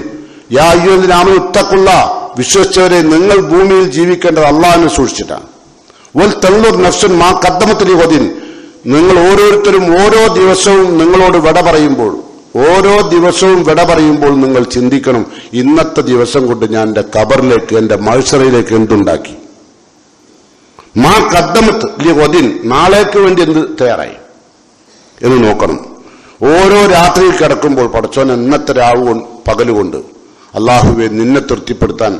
യാ അയ്യുഹല്ലദീന ആമനു ഇത്തഖുല്ലാഹ്, വിശ്വസിച്ചവരെ നിങ്ങൾ ഭൂമിയിൽ ജീവിക്കേണ്ടത് അള്ളാഹിനെ സൂക്ഷിച്ചിട്ടാണ്. വൽ തൻളുർ നഫ്സുൻ മാ ഖദ്ദമത് ഗദിൻ, നിങ്ങൾ ഓരോരുത്തരും ഓരോ ദിവസവും നിങ്ങളോട് വിട പറയുമ്പോൾ നിങ്ങൾ ചിന്തിക്കണം, ഇന്നത്തെ ദിവസം കൊണ്ട് ഞാൻ എന്റെ ഖബറിലേക്ക്, എന്റെ മഹ്ശറിലേക്ക് എന്തുണ്ടാക്കി. മാ ഖദ്ദമത്ത് ലിഗദിൻ, നാളേക്ക് വേണ്ടി എന്ത് തയ്യാറായി എന്ന് നോക്കണം. ഓരോ രാത്രിയിൽ കിടക്കുമ്പോൾ പടച്ചോൻ ഇന്നത്തെ പകലുകൊണ്ട് അള്ളാഹുവെ നിന്നെ തൃപ്തിപ്പെടുത്താൻ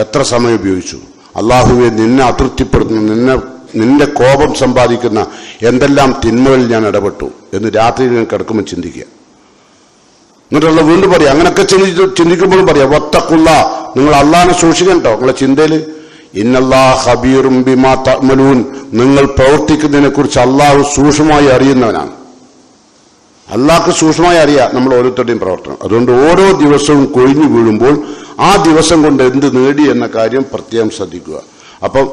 എത്ര സമയം ഉപയോഗിച്ചു, അള്ളാഹുവെ നിന്നെ അതൃപ്തിപ്പെടുത്തുന്ന, നിന്റെ കോപം സമ്പാദിക്കുന്ന എന്തെല്ലാം തിന്മകളിൽ ഞാൻ ഇടപെട്ടു എന്ന് രാത്രിയിൽ ഞാൻ കിടക്കുമ്പോൾ ചിന്തിക്കുക. എന്നിട്ടുള്ള വീണ്ടും പറയാം, അങ്ങനെയൊക്കെ ചിന്തിക്കുമ്പോഴും പറയാം, വത്തഖുള്ള, നിങ്ങൾ അള്ളാഹിനെ സൂക്ഷിക്കണ്ടോ നിങ്ങളെ ചിന്തയിൽ. ഇന്നല്ലാഹ ഖബീറും ബിമാ തഅമലൂൻ, നിങ്ങൾ പ്രവർത്തിക്കുന്നതിനെ കുറിച്ച് അള്ളാഹു സൂക്ഷ്മമായി അറിയുന്നവനാണ്. അള്ളാഹ്ക്ക് സൂക്ഷ്മമായി അറിയാം നമ്മൾ ഓരോരുത്തരുടെയും പ്രവർത്തനം. അതുകൊണ്ട് ഓരോ ദിവസവും കൊഴിഞ്ഞു വീഴുമ്പോൾ ആ ദിവസം കൊണ്ട് എന്ത് നേടി എന്ന കാര്യം പ്രത്യേകം ശ്രദ്ധിക്കുക. അപ്പം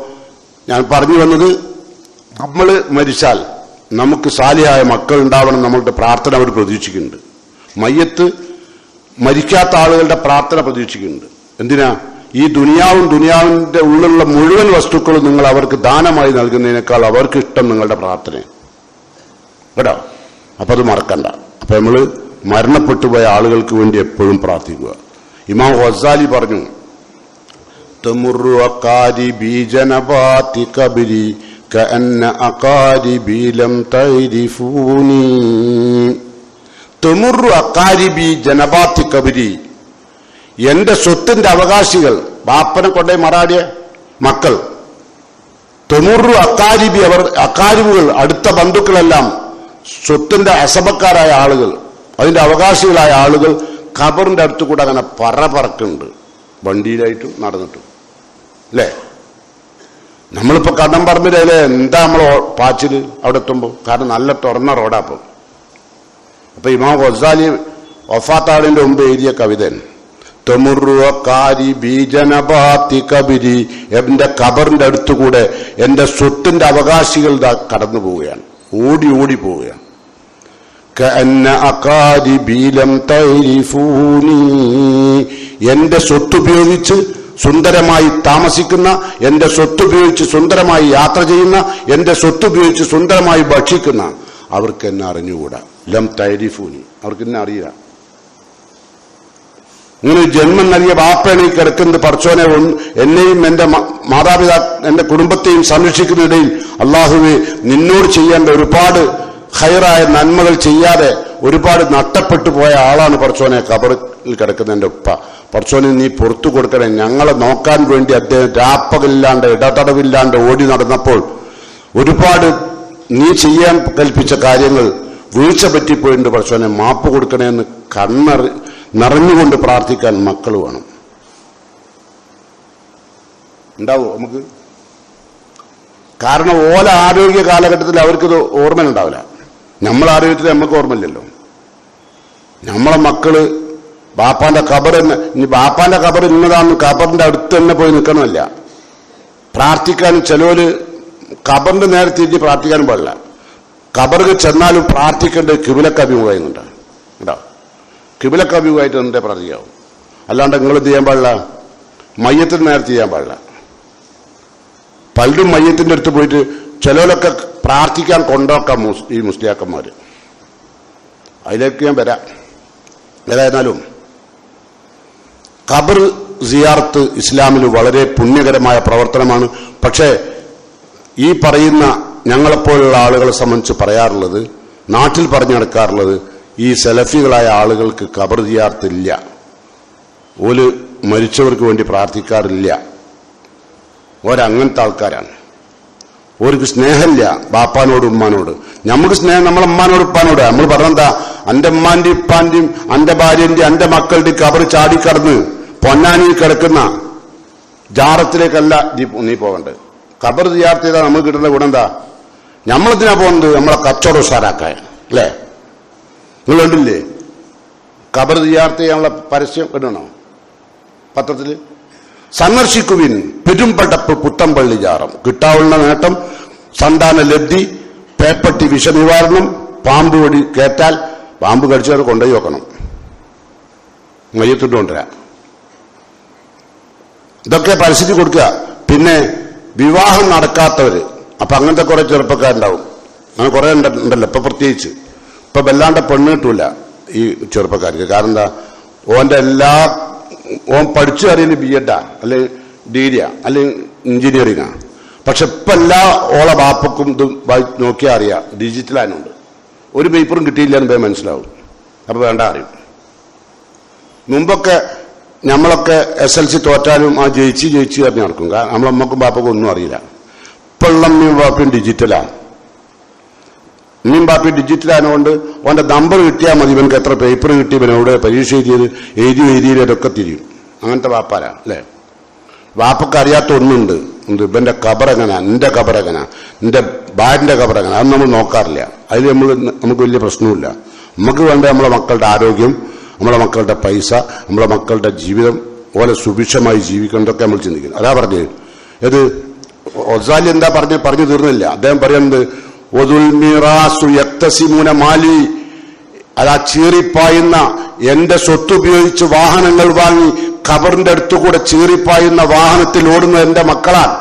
ഞാൻ പറഞ്ഞു വന്നത്, നമ്മൾ മരിച്ചാൽ നമുക്ക് സാലിഹായ മക്കൾ ഉണ്ടാവണം, നമ്മളുടെ പ്രാർത്ഥന അവർ പ്രതീക്ഷിക്കുന്നുണ്ട്. മയ്യത്ത് മരിക്കാത്ത ആളുകളുടെ പ്രാർത്ഥന പ്രതീക്ഷിക്കുന്നുണ്ട്. എന്തിനാ? ഈ ദുനിയാവിന്റെ ഉള്ളിലുള്ള മുഴുവൻ വസ്തുക്കളും നിങ്ങൾ അവർക്ക് ദാനമായി നൽകുന്നതിനേക്കാൾ അവർക്ക് ഇഷ്ടം നിങ്ങളുടെ പ്രാർത്ഥന, കേട്ടോ? അപ്പൊ അത് മറക്കണ്ട. അപ്പൊ നമ്മള് മരണപ്പെട്ടുപോയ ആളുകൾക്ക് വേണ്ടി എപ്പോഴും പ്രാർത്ഥിക്കുക. ഇമാം ഗസാലി പറഞ്ഞു, തമുറു അഖാരിബി ജനബാതി ഖബരി കഅന്ന അഖാരിബി ലം തഅരിഫൂനി. തമുറു അഖാരിബി ജനബാതി ഖബരി, എന്റെ സ്വത്തിന്റെ അവകാശികൾ, ബാപ്പനെ കൊണ്ടേ മറാടിയ മക്കൾ, തൊമുറു അക്കാരിബി, അവർ അക്കാരിബുകൾ, അടുത്ത ബന്ധുക്കളെല്ലാം, സ്വത്തിന്റെ അസബക്കാരായ ആളുകൾ, അതിന്റെ അവകാശികളായ ആളുകൾ ഖബറിന്റെ അടുത്ത് കൂടെ അങ്ങനെ പറക്കുന്നുണ്ട്, വണ്ടിയിലായിട്ടും നടന്നിട്ടും, അല്ലേ? നമ്മളിപ്പോ കടമ്പറമ്പിലല്ലേ എന്താ നമ്മൾ പാച്ചില് അവിടെ എത്തുമ്പോൾ, കാരണം നല്ല തുറന്ന റോഡാപ്പോ. അപ്പൊ ഇമാം ഗസാലി വഫാത്താടിന്റെ മുമ്പ് എഴുതിയ കവിതൻ കബിരി, എന്റെ ഖബറിന്റെ അടുത്തുകൂടെ എന്റെ സ്വത്തിന്റെ അവകാശികൾ കടന്നു പോവുകയാണ്, ഓടി ഓടി പോവുകയാണ്. എന്റെ സ്വത്തുപയോഗിച്ച് സുന്ദരമായി താമസിക്കുന്ന, എന്റെ സ്വത്തുപയോഗിച്ച് സുന്ദരമായി യാത്ര ചെയ്യുന്ന, എന്റെ സ്വത്തുപയോഗിച്ച് സുന്ദരമായി ഭക്ഷിക്കുന്ന അവർക്ക് എന്നെ അറിഞ്ഞുകൂടാ. ലം തൈരിഫൂനി, അവർക്ക് എന്നെ അറിയില്ല. ഇങ്ങനെ ജന്മം നൽകിയ ബാപ്പയാണ് ഈ കിടക്കുന്നത്. പടച്ചോനെ, എന്നെയും എന്റെ എന്റെ കുടുംബത്തെയും സംരക്ഷിക്കുന്നതിനിടയിൽ അള്ളാഹുവെ നിന്നോട് ചെയ്യേണ്ട ഒരുപാട് ഖൈറായ നന്മകൾ ചെയ്യാതെ ഒരുപാട് നഷ്ടപ്പെട്ടു പോയ ആളാണ് പടച്ചോനെ ഖബറിൽ കിടക്കുന്ന എന്റെ ഉപ്പ. പടച്ചോനെ നീ പുറത്തു കൊടുക്കണേ. ഞങ്ങളെ നോക്കാൻ വേണ്ടി അദ്ദേഹം രാപ്പകലില്ലാണ്ട് ഇടതടവില്ലാണ്ട് ഓടി നടന്നപ്പോൾ ഒരുപാട് നീ ചെയ്യാൻ കൽപ്പിച്ച കാര്യങ്ങൾ വീഴ്ച പറ്റിപ്പോയിട്ടുണ്ട്. പടച്ചോനെ മാപ്പ് കൊടുക്കണേന്ന് നിറഞ്ഞുകൊണ്ട് പ്രാർത്ഥിക്കാൻ മക്കൾ വേണം. ഉണ്ടാവോ നമുക്ക്? കാരണം ഓല ആരോഗ്യ കാലഘട്ടത്തിൽ അവർക്കിത് ഓർമ്മ ഉണ്ടാവില്ല. നമ്മളെ ആരോഗ്യത്തിൽ നമുക്ക് ഓർമ്മയില്ലല്ലോ. നമ്മളെ മക്കള് ബാപ്പാന്റെ ഖബർ തന്നെ, ഇനി ബാപ്പാന്റെ ഖബർ ഇന്നതാണെന്ന് ഖബറിന്റെ അടുത്ത് തന്നെ പോയി നിൽക്കണമല്ല. പ്രാർത്ഥിക്കാനും ചിലവര് ഖബറിന്റെ നേരെ തിരിഞ്ഞ് പ്രാർത്ഥിക്കാനും പാടില്ല. ഖബറിൽ ചെന്നാലും പ്രാർത്ഥിക്കേണ്ടത് കിബിലക്ക് അഭിമുഖമായിരുന്നുണ്ട് കേട്ടോ. കിബിലക്ക് അഭിമുഖമായിട്ട് എന്റെ പ്രാർത്ഥിക്കാവും. അല്ലാണ്ട് നിങ്ങൾ ചെയ്യാൻ പാടില്ല, മയ്യത്തിന് നേരത്തെ ചെയ്യാൻ പാടില്ല. പലരും മയ്യത്തിന്റെ അടുത്ത് പോയിട്ട് ചിലവരൊക്കെ പ്രാർത്ഥിക്കാൻ കൊണ്ടുവക്കാം ഈ മുസ്ലിയാക്കന്മാര്. അതിലേക്ക് ഞാൻ വരാം. ഏതായിരുന്നാലും ഖബർ സിയാറത്ത് ഇസ്ലാമിൽ വളരെ പുണ്യകരമായ പ്രവർത്തനമാണ്. പക്ഷേ ഈ പറയുന്ന ഞങ്ങളെപ്പോലുള്ള ആളുകളെ സംബന്ധിച്ച് പറയാറുള്ളത്, നാട്ടിൽ പറഞ്ഞു നടക്കാറുള്ളത്, ഈ സലഫികളായ ആളുകൾക്ക് ഖബർ സിയാറത്ത് ഇല്ല, ഓല് മരിച്ചവർക്ക് വേണ്ടി പ്രാർത്ഥിക്കാറില്ല, ഓരങ്ങനത്തെ ആൾക്കാരാണ്. ഓർക്ക് സ്നേഹമില്ല ബാപ്പാനോട് ഉമ്മാനോട്. നമുക്ക് സ്നേഹം നമ്മളെ ഉമ്മാനോട് ഉപ്പാനോട്. നമ്മൾ പറഞ്ഞെന്താ, അന്റെ ഉമ്മാന്റെയും ഉപ്പാന്റെയും അന്റെ ഭാര്യന്റെയും അന്റെ മക്കളുടെ ഖബർ ചാടിക്കടന്ന് പൊന്നാനിയിൽ കിടക്കുന്ന ജാറത്തിലേക്കല്ല നീ പോകേണ്ടത്. ഖബർ സിയാറത്ത് ചെയ്താൽ നമുക്ക് കിട്ടുന്ന ഗുണം എന്താ? നമ്മളെന്തിനാ പോകുന്നത്? നമ്മളെ കച്ചവടം ഉഷാറാക്കാൻ അല്ലേ? നിങ്ങൾ കണ്ടില്ലേ ഖബർ സിയാറത്ത് ചെയ്യാനുള്ള പരസ്യം കണ്ടോ പത്രത്തില്? സന്ദർശിക്കുവിൻ പെരുമ്പടപ്പ് പുത്തമ്പള്ളി ജാറം, കിട്ടാവുന്ന നേട്ടം, സന്താന ലബ്ധി, പേപ്പട്ടി വിഷനിവാരണം, പാമ്പ് വടി കേട്ടാൽ പാമ്പ് കടിച്ചവരെ കൊണ്ടുപോയി വെക്കണം, മയ്യത്തിട്ട് കൊണ്ടുവരാം. ഇതൊക്കെ പരസ്യത്തിൽ കൊടുക്കുക. പിന്നെ വിവാഹം നടക്കാത്തവര്, അപ്പൊ അങ്ങനത്തെ കുറെ ചെറുപ്പക്കാരുണ്ടാവും. അങ്ങനെ കുറെ ഉണ്ടല്ലോ ഇപ്പൊ. പ്രത്യേകിച്ച് ഇപ്പൊ വല്ലാണ്ട് പെണ്ണ് കിട്ടൂല ഈ ചെറുപ്പക്കാർക്ക്. കാരണം എന്താ, ഓൻ പഠിച്ചു അറിയുന്ന BEd അല്ലെങ്കിൽ ഡിഗ്രിയാ അല്ലെങ്കിൽ എഞ്ചിനീയറിംഗാ. പക്ഷെ ഇപ്പൊ എല്ലാ ഓളെ ബാപ്പക്കും ഇത് നോക്കിയാൽ അറിയാം, ഡിജിറ്റലായതുകൊണ്ട് ഒരു പേപ്പറും കിട്ടിയില്ല എന്ന് മനസ്സിലാവും. അപ്പൊ വേണ്ട അറിയും. മുമ്പൊക്കെ നമ്മളൊക്കെ SLC തോറ്റാലും ആ ജയിച്ച് പറഞ്ഞ് നടക്കും. കാരണം നമ്മളമ്മക്കും ബാപ്പക്കും ഒന്നും അറിയില്ല. ഇപ്പോഴുള്ള അമ്മയും ബാപ്പയും ഡിജിറ്റലാണ്. അമ്മയും ബാപ്പയും ഡിജിറ്റലായതുകൊണ്ട് ഓന്റെ നമ്പർ കിട്ടിയാൽ മതി, ഇവനക്ക് എത്ര പേപ്പർ കിട്ടി, ഇവൻ എവിടെ പരീക്ഷ എഴുതിയതൊക്കെ തിരിയും. അങ്ങനത്തെ ബാപ്പാരാ അല്ലേ? ബാപ്പക്ക് അറിയാത്ത ഒന്നുണ്ട്, ഇവന്റെ ഖബറെങ്ങനാ, എന്റെ ഖബറെങ്ങനാ, എന്റെ ഭാര്യന്റെ ഖബറെങ്ങനാ, അത് നമ്മൾ നോക്കാറില്ല. അതിൽ നമുക്ക് വലിയ പ്രശ്നമില്ല. നമുക്ക് വേണ്ട നമ്മളെ മക്കളുടെ ആരോഗ്യം, നമ്മളെ മക്കളുടെ പൈസ, നമ്മളെ മക്കളുടെ ജീവിതം ഓലെ സുഭിക്ഷമായി ജീവിക്കുന്നതൊക്കെ നമ്മൾ ചിന്തിക്കുന്നു. അതാ പറഞ്ഞത്. ഇത് ഗസാലി എന്താ പറഞ്ഞു തീർന്നില്ല. അദ്ദേഹം പറയുന്നത് മാലി, അതാ ചീറിപ്പായുന്ന എന്റെ സ്വത്തുപയോഗിച്ച് വാഹനങ്ങൾ വാങ്ങി ഖബറിന്റെ അടുത്തുകൂടെ ചീറിപ്പായുന്ന വാഹനത്തിൽ ഓടുന്ന എന്റെ മക്കളാണ്.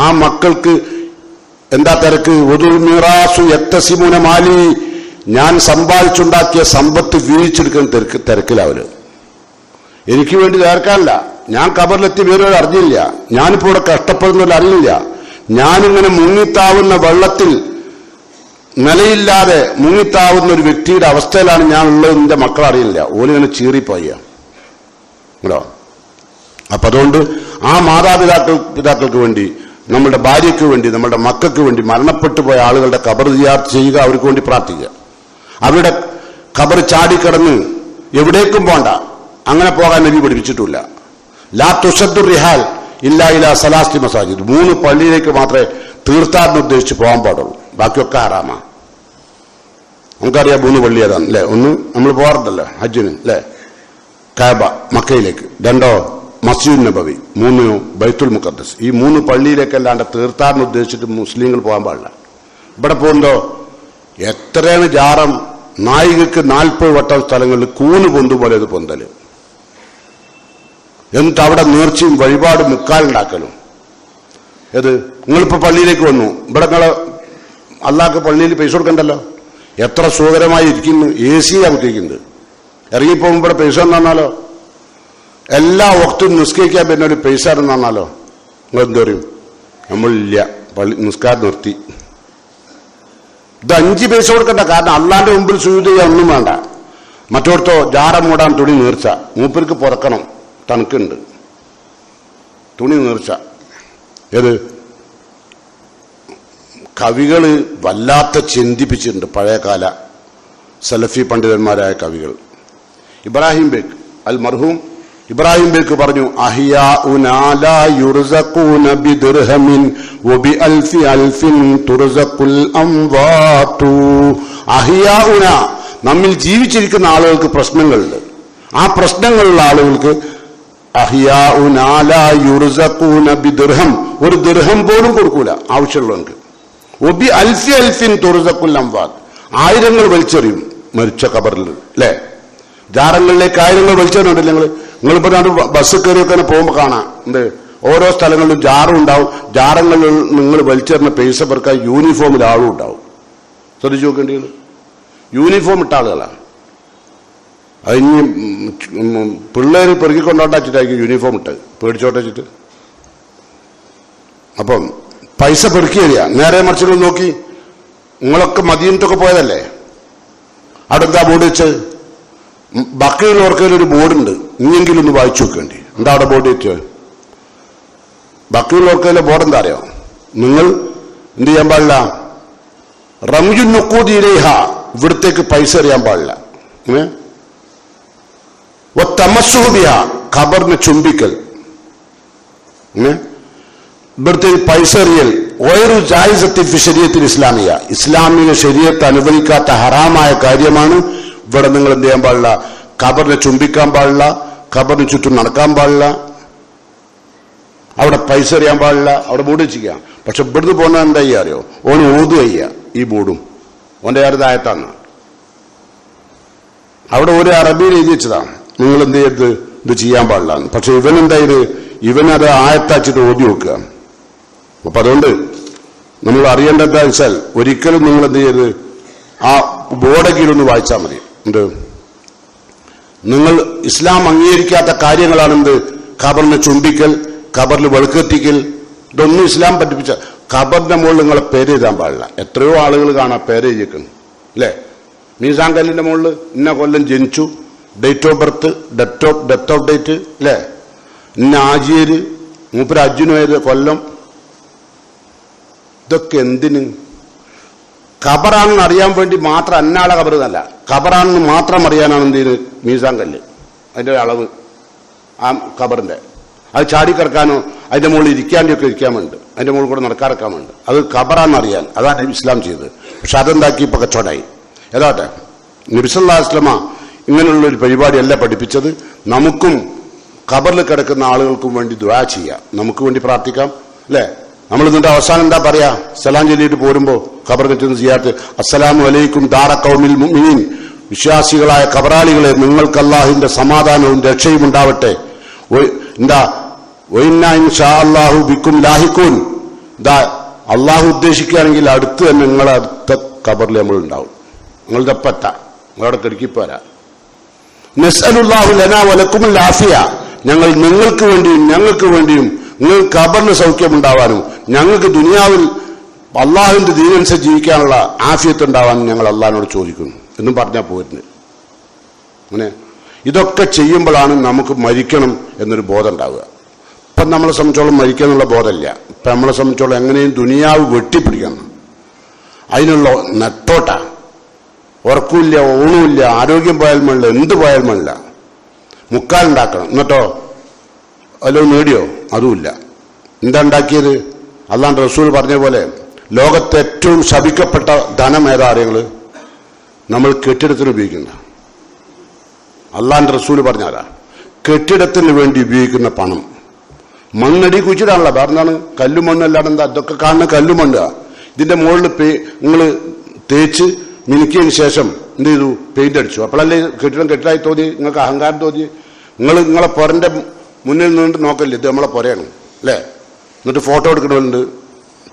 ആ മക്കൾക്ക് എന്താ തിരക്ക്? ഒതുൽ മിറാസു യക്തസിമൂന മാലി, ഞാൻ സമ്പാദിച്ചുണ്ടാക്കിയ സമ്പത്ത് വീഴ്ചെടുക്കുന്ന തിരക്കിലാവല്. എനിക്ക് വേണ്ടി ചേർക്കാനല്ല, ഞാൻ ഖബറിലെത്തി വേറെ അറിഞ്ഞില്ല, ഞാനിപ്പോ ഇവിടെ കഷ്ടപ്പെടുന്നവർ അറിയില്ല. ഞാനിങ്ങനെ മുങ്ങിത്താവുന്ന വെള്ളത്തിൽ നിലയില്ലാതെ മുങ്ങിത്താവുന്ന ഒരു വ്യക്തിയുടെ അവസ്ഥയിലാണ് ഞാൻ ഉള്ളത്. എന്റെ മക്കൾ അറിയില്ല, ഓലിങ്ങനെ ചീറിപ്പോയ കേട്ടോ. അപ്പൊ അതുകൊണ്ട് ആ പിതാക്കൾക്ക് വേണ്ടി, നമ്മളുടെ ഭാര്യയ്ക്ക് വേണ്ടി, നമ്മളുടെ മക്കൾക്ക് വേണ്ടി മരണപ്പെട്ടു പോയ ആളുകളുടെ ഖബർ സിയാറത്ത് ചെയ്യുക, അവർക്ക് വേണ്ടി പ്രാർത്ഥിക്കുക. അവരുടെ ഖബർ ചാടിക്കിടന്ന് എവിടേക്കും പോണ്ട, അങ്ങനെ പോകാൻ നബി പഠിപ്പിച്ചിട്ടില്ല. ലാ തുഷദ്ദു റിഹാൽ, ഇല്ലാ ഇലാ സലാസ്തി മസാജിദ്, 3 പള്ളിയിലേക്ക് മാത്രമേ തീർത്ഥാടനം ഉദ്ദേശിച്ച് പോകാൻ പാടുള്ളൂ, ബാക്കിയൊക്കെ ഹറാമാ. നമുക്കറിയാം 3 പള്ളി ഏതാണ് അല്ലെ? ഒന്ന് നമ്മൾ പോകാറുണ്ടല്ലോ ഹജ്ജിന് അല്ലെ, കഅബ മക്കയിലേക്ക്, 2 മസ്ജിദ് നബവി, 3 ബൈത്തുൽ മുഖദ്ദസ്. ഈ 3 പള്ളിയിലേക്കല്ലാണ്ട് തീർത്ഥാടനം ഉദ്ദേശിച്ചിട്ട് മുസ്ലിങ്ങൾ പോകാൻ പാടില്ല. ഇവിടെ പോകുമ്പോ എത്രയാണ് ജാറം, നായികക്ക് 40 വട്ടം സ്ഥലങ്ങളിൽ കൂണ് പൊന്തുപോലെ ഇത് പൊന്തല്, എന്നിട്ട് അവിടെ നേർച്ചയും വഴിപാട് മുക്കാലുണ്ടാക്കലും. ഏത് നിങ്ങളിപ്പോ പള്ളിയിലേക്ക് വന്നു, ഇവിടെ നിങ്ങളെ അള്ളാഹ്ക്ക് പള്ളിയിൽ പൈസ കൊടുക്കണ്ടല്ലോ, എത്ര സുഖകരമായി ഇരിക്കുന്നു, AC കുത്തിയിരിക്കുന്നത്. ഇറങ്ങിപ്പോകുമ്പോൾ ഇവിടെ പൈസ തന്നാലോ, എല്ലാ വക്തും നിസ്കരിക്കാൻ പറ്റുന്ന ഒരു പൈസ തന്നാലോ, നിങ്ങൾ എന്ത് പറയും? നമ്മളില്ല, പള്ളി നിസ്കാരം നിർത്തി. ഇത് 5 പൈസ കൊടുക്കണ്ട, കാരണം അള്ളാന്റെ മുമ്പിൽ സുജൂദ് ചെയ്യാൻ ഒന്നും വേണ്ട. മറ്റോടത്തോ ജാറ മൂടാൻ തുണി നേർച്ച, മൂപ്പർക്ക് പുറക്കണം, തണുക്കുണ്ട്, തുണി നേർച്ച. ഏത് കവികള് വല്ലാത്ത ചിന്തിപ്പിച്ചിട്ടുണ്ട്, പഴയകാല സലഫി പണ്ഡിതന്മാരായ കവികൾ. ഇബ്രാഹിം ബേക്ക്, അൽ മർഹൂം ഇബ്രാഹിം ബേക്ക് പറഞ്ഞു, അഹിയാഉനാ ലാ യുർസഖൂന ബിദിർഹമിൻ വബിഅൽഫി അൽഫിൻ തുർസഖുൽ അംവാതു. അഹിയാഉനാ, നമ്മിൽ ജീവിച്ചിരിക്കുന്ന ആളുകൾക്ക് പ്രശ്നങ്ങളുണ്ട്, ആ പ്രശ്നങ്ങളുള്ള ആളുകൾക്ക് അഹിയാഉനാ ലാ യുർസഖൂന ബിദിർഹം, ഒരു ദിർഹം പോലും കൊടുക്കൂല ആവശ്യമുള്ളവർക്ക്. വബി അൽഫി അൽഫിൻ തുർസഖുൽ അംവാത്, 1000 വലിച്ചെറിയും മരിച്ച ഖബറിൽ അല്ലെ. ജാറങ്ങളിലേക്ക് 1000 വലിച്ചെറിയുണ്ടല്ലോ. നിങ്ങളിപ്പോ ബസ് കയറിയൊക്കെ പോകുമ്പോൾ കാണാം, എന്ത് ഓരോ സ്ഥലങ്ങളിലും ജാറും ഉണ്ടാവും. ജാറങ്ങളിൽ നിങ്ങൾ വലിച്ചെറിഞ്ഞ പൈസ പേർക്കാൻ യൂണിഫോമിൽ ആളും ഉണ്ടാവും. ശ്രദ്ധിച്ചു നോക്കേണ്ടത്, യൂണിഫോം ഇട്ട ആളുകളാണ്. അതിന് പിള്ളേര് പെറുക്കിക്കൊണ്ടോട്ടാച്ചിട്ടായിരിക്കും യൂണിഫോം ഇട്ട്, പേടിച്ചോട്ടെ വെച്ചിട്ട്. അപ്പം പൈസ പെറുക്കി തരിക. നേരെ മറിച്ച് നോക്കി, നിങ്ങളൊക്കെ മദീനത്തൊക്കെ പോയതല്ലേ, അവിടെ എന്താ ബോർഡ് വെച്ച്? ബക്കയിലോർക്കയിൽ ഒരു ബോർഡുണ്ട്, ഇനിയെങ്കിലും ഒന്ന് വായിച്ചു നോക്കേണ്ടി. എന്താ അവിടെ ബോർഡ് വെച്ചത്? ബക്കയിലോർക്കയിലെ ബോർഡ് എന്താ അറിയോ? നിങ്ങൾ എന്ത് ചെയ്യാൻ പാടില്ല, റംജുൻ നുഖൂദിലേഹ, ഇവിടത്തേക്ക് പൈസ എറിയാൻ പാടില്ല. തമസ്സുഹുബിഹ, ഖബറിന് ചുംബിക്കൽ, ഇവിടുത്തെ പൈസ എറിയൽ ഒരു ജായിസത്തി ഫി ശരീഅത്തിൽ ഇസ്ലാമിയ, ഇസ്ലാമിക ശരീഅത്ത് അനുവദിക്കാത്ത ഹറാമായ കാര്യമാണ്. ഇവിടെ നിങ്ങൾ എന്ത് ചെയ്യാൻ പാടില്ല, ഖബറിനെ ചുംബിക്കാൻ പാടില്ല, ഖബറിന് ചുറ്റും നടക്കാൻ പാടില്ല, അവിടെ പൈസ എറിയാൻ പാടില്ല, അവിടെ ബോർഡ് വെച്ചിരിക്കുക. പക്ഷെ ഇവിടുന്ന് പോകുന്ന എന്താ ചെയ്യുക അറിയോ? ഓന് ഓതു ചെയ്യുക ഈ ബോർഡും, ഓന്റെ ആയത്താണ്. അവിടെ ഒരു അറബിയിൽ എഴുതി വെച്ചതാണ്, നിങ്ങൾ എന്ത് ചെയ്യരുത്, ഇത് ചെയ്യാൻ പാടില്ല. പക്ഷെ ഇവനെന്താ ഇത്, ഇവനത് ആയത്താച്ചിട്ട് ഓതി വെക്കുക. അപ്പൊ അതുകൊണ്ട് നമ്മൾ അറിയേണ്ടത് എന്താ വെച്ചാൽ, ഒരിക്കലും നിങ്ങൾ എന്ത് ചെയ്യരുത്, ആ ബോർഡെങ്കിലൊന്ന് വായിച്ചാൽ മതി. എന്ത് നിങ്ങൾ ഇസ്ലാം അംഗീകരിക്കാത്ത കാര്യങ്ങളാണെന്ത്, ഖബറിനെ ചുംബിക്കൽ, ഖബറിൽ വെളുക്കെത്തിക്കൽ, ഇതൊന്നും ഇസ്ലാം പഠിപ്പിച്ച. ഖബറിന്റെ മുകളിൽ നിങ്ങളെ പേര് എഴുതാൻ പാടില്ല. എത്രയോ ആളുകൾ കാണാം പേര് എഴുതിക്കുന്നു അല്ലെ. മീസാൻ കല്ലിന്റെ മുകളിൽ ഇന്ന കൊല്ലം ജനിച്ചു, date of birth, death of date അല്ലെ, ഇന്ന ആജിയര്, മൂപ്പര് അജ്ജുനോയത് കൊല്ലം. ഇതൊക്കെ എന്തിന്? ഖബറാണെന്ന് അറിയാൻ വേണ്ടി മാത്രം, അന്നാളെ ഖബർ എന്നല്ല, ഖബറാണെന്ന് മാത്രം അറിയാനാണ് എന്ത് ചെയ്ത് മീസാൻ കല്ല്, അതിന്റെ അളവ് ആ ഖബറിന്റെ. അത് ചാടിക്കിടക്കാനോ അതിന്റെ മുകളിൽ ഇരിക്കാണ്ടൊക്കെ ഇരിക്കാൻ വേണ്ടി, അതിന്റെ മുകളിൽ കൂടെ നടക്കാറക്കാൻ വേണ്ടി, അത് ഖബറാണെന്ന് അറിയാൻ, അതാണ് ഇസ്ലാം ചെയ്തത്. പക്ഷെ അതെന്താക്കി ഇപ്പൊ കച്ചവടമായി. ഏതാട്ടെ, നബി സല്ലല്ലാഹു അലൈഹി വസല്ലമ ഇങ്ങനെയുള്ളൊരു പരിപാടിയല്ല പഠിപ്പിച്ചത്. നമുക്കും ഖബറിൽ കിടക്കുന്ന ആളുകൾക്കും വേണ്ടി ദുആ ചെയ്യാം, നമുക്ക് വേണ്ടി പ്രാർത്ഥിക്കാം അല്ലെ. നമ്മൾ ഇതിന്റെ അവസാനം എന്താ പറയാ, സലാം ചൊല്ലിയിട്ട് പോരുമ്പോ ഖബറിനെ ചെന്ന് സിയാറത്ത്, അസ്സലാമു അലൈക്കും ദാറ ഖൗമിൽ മുഅ്മിനീൻ, വിശ്വാസികളായ ഖബറാളികളെ, നിങ്ങൾക്ക് അല്ലാഹുവിന്റെ സമാധാനവും രക്ഷയും ഉണ്ടാവട്ടെ. എന്താ, വഇന്നാ ഇൻഷാ അല്ലാഹു ബിക്കും ലാഹിഖൂൻ, എന്താ അള്ളാഹു ഉദ്ദേശിക്കുകയാണെങ്കിൽ അടുത്ത് തന്നെ നിങ്ങളെ അടുത്ത ഖബറിൽ നമ്മൾ ഉണ്ടാവും, നിങ്ങളുടെ ഒപ്പറ്റ, നിങ്ങളവിടെ കിടക്കിപ്പോരാ. നസ്അലുല്ലാഹു ലനാ വലക്കുമുൽ ആഫിയ, ഞങ്ങൾ നിങ്ങൾക്ക് വേണ്ടിയും ഞങ്ങൾക്ക് വേണ്ടിയും നിങ്ങൾക്ക് ഖബറിന് സൗഖ്യമുണ്ടാവാനും ഞങ്ങൾക്ക് ദുനിയാവിൽ അള്ളാഹുവിന്റെ ദീനനുസരിച്ച് ജീവിക്കാനുള്ള ആഫിയത്ത് ഉണ്ടാവാനും ഞങ്ങൾ അള്ളാഹിനോട് ചോദിക്കുന്നു എന്നും പറഞ്ഞാൽ പോരുന്നു. അങ്ങനെ ഇതൊക്കെ ചെയ്യുമ്പോഴാണ് നമുക്ക് മരിക്കണം എന്നൊരു ബോധം ഉണ്ടാവുക. ഇപ്പം നമ്മളെ സംബന്ധിച്ചോളം മരിക്കാനുള്ള ബോധമില്ല. ഇപ്പം നമ്മളെ സംബന്ധിച്ചോളം എങ്ങനെയും ദുനിയാവ് വെട്ടിപ്പിടിക്കണം, അതിനുള്ള നെട്ടോട്ട, ഉറക്കമില്ല, ഊണുമില്ല, ആരോഗ്യം പോയാൽ മല്ല, എന്ത് പോയാൽ മല്ല, മുക്കാലുണ്ടാക്കണം. എന്നിട്ടോ വല്ലതും നേടിയോ? അതുമില്ല. എന്താ ഉണ്ടാക്കിയത്? അള്ളാഹുവിന്റെ റസൂൽ പറഞ്ഞ പോലെ ലോകത്തെ ഏറ്റവും ശപിക്കപ്പെട്ട ധനം ഏതാ അറിയങ്ങള്? നമ്മൾ കെട്ടിടത്തിന് ഉപയോഗിക്കുന്ന. അള്ളാഹുവിന്റെ റസൂൽ പറഞ്ഞാലാ കെട്ടിടത്തിന് വേണ്ടി ഉപയോഗിക്കുന്ന പണം മണ്ണടി കുഴിച്ചിടാണല്ലോ. വേറെ എന്താണ്? കല്ലുമണ്ണല്ലാണ്ട് എന്താ? ഇതൊക്കെ കാണുന്ന കല്ലുമണ്ണ. ഇതിന്റെ മുകളിൽ നിങ്ങൾ തേച്ച് മിനുക്കിയതിന് ശേഷം എന്ത് ചെയ്തു? പെയിന്റ് അടിച്ചു. അപ്പോഴല്ലേ കെട്ടിടമായി തോന്നി? നിങ്ങൾക്ക് അഹങ്കാരം തോന്നി? നിങ്ങളെ പുരന്റെ മുന്നിൽ നിന്നിട്ട് നോക്കല്ലേ ഇത് നമ്മളെ പുരയാണ് അല്ലേ? എന്നിട്ട് ഫോട്ടോ എടുക്കണവരുണ്ട്,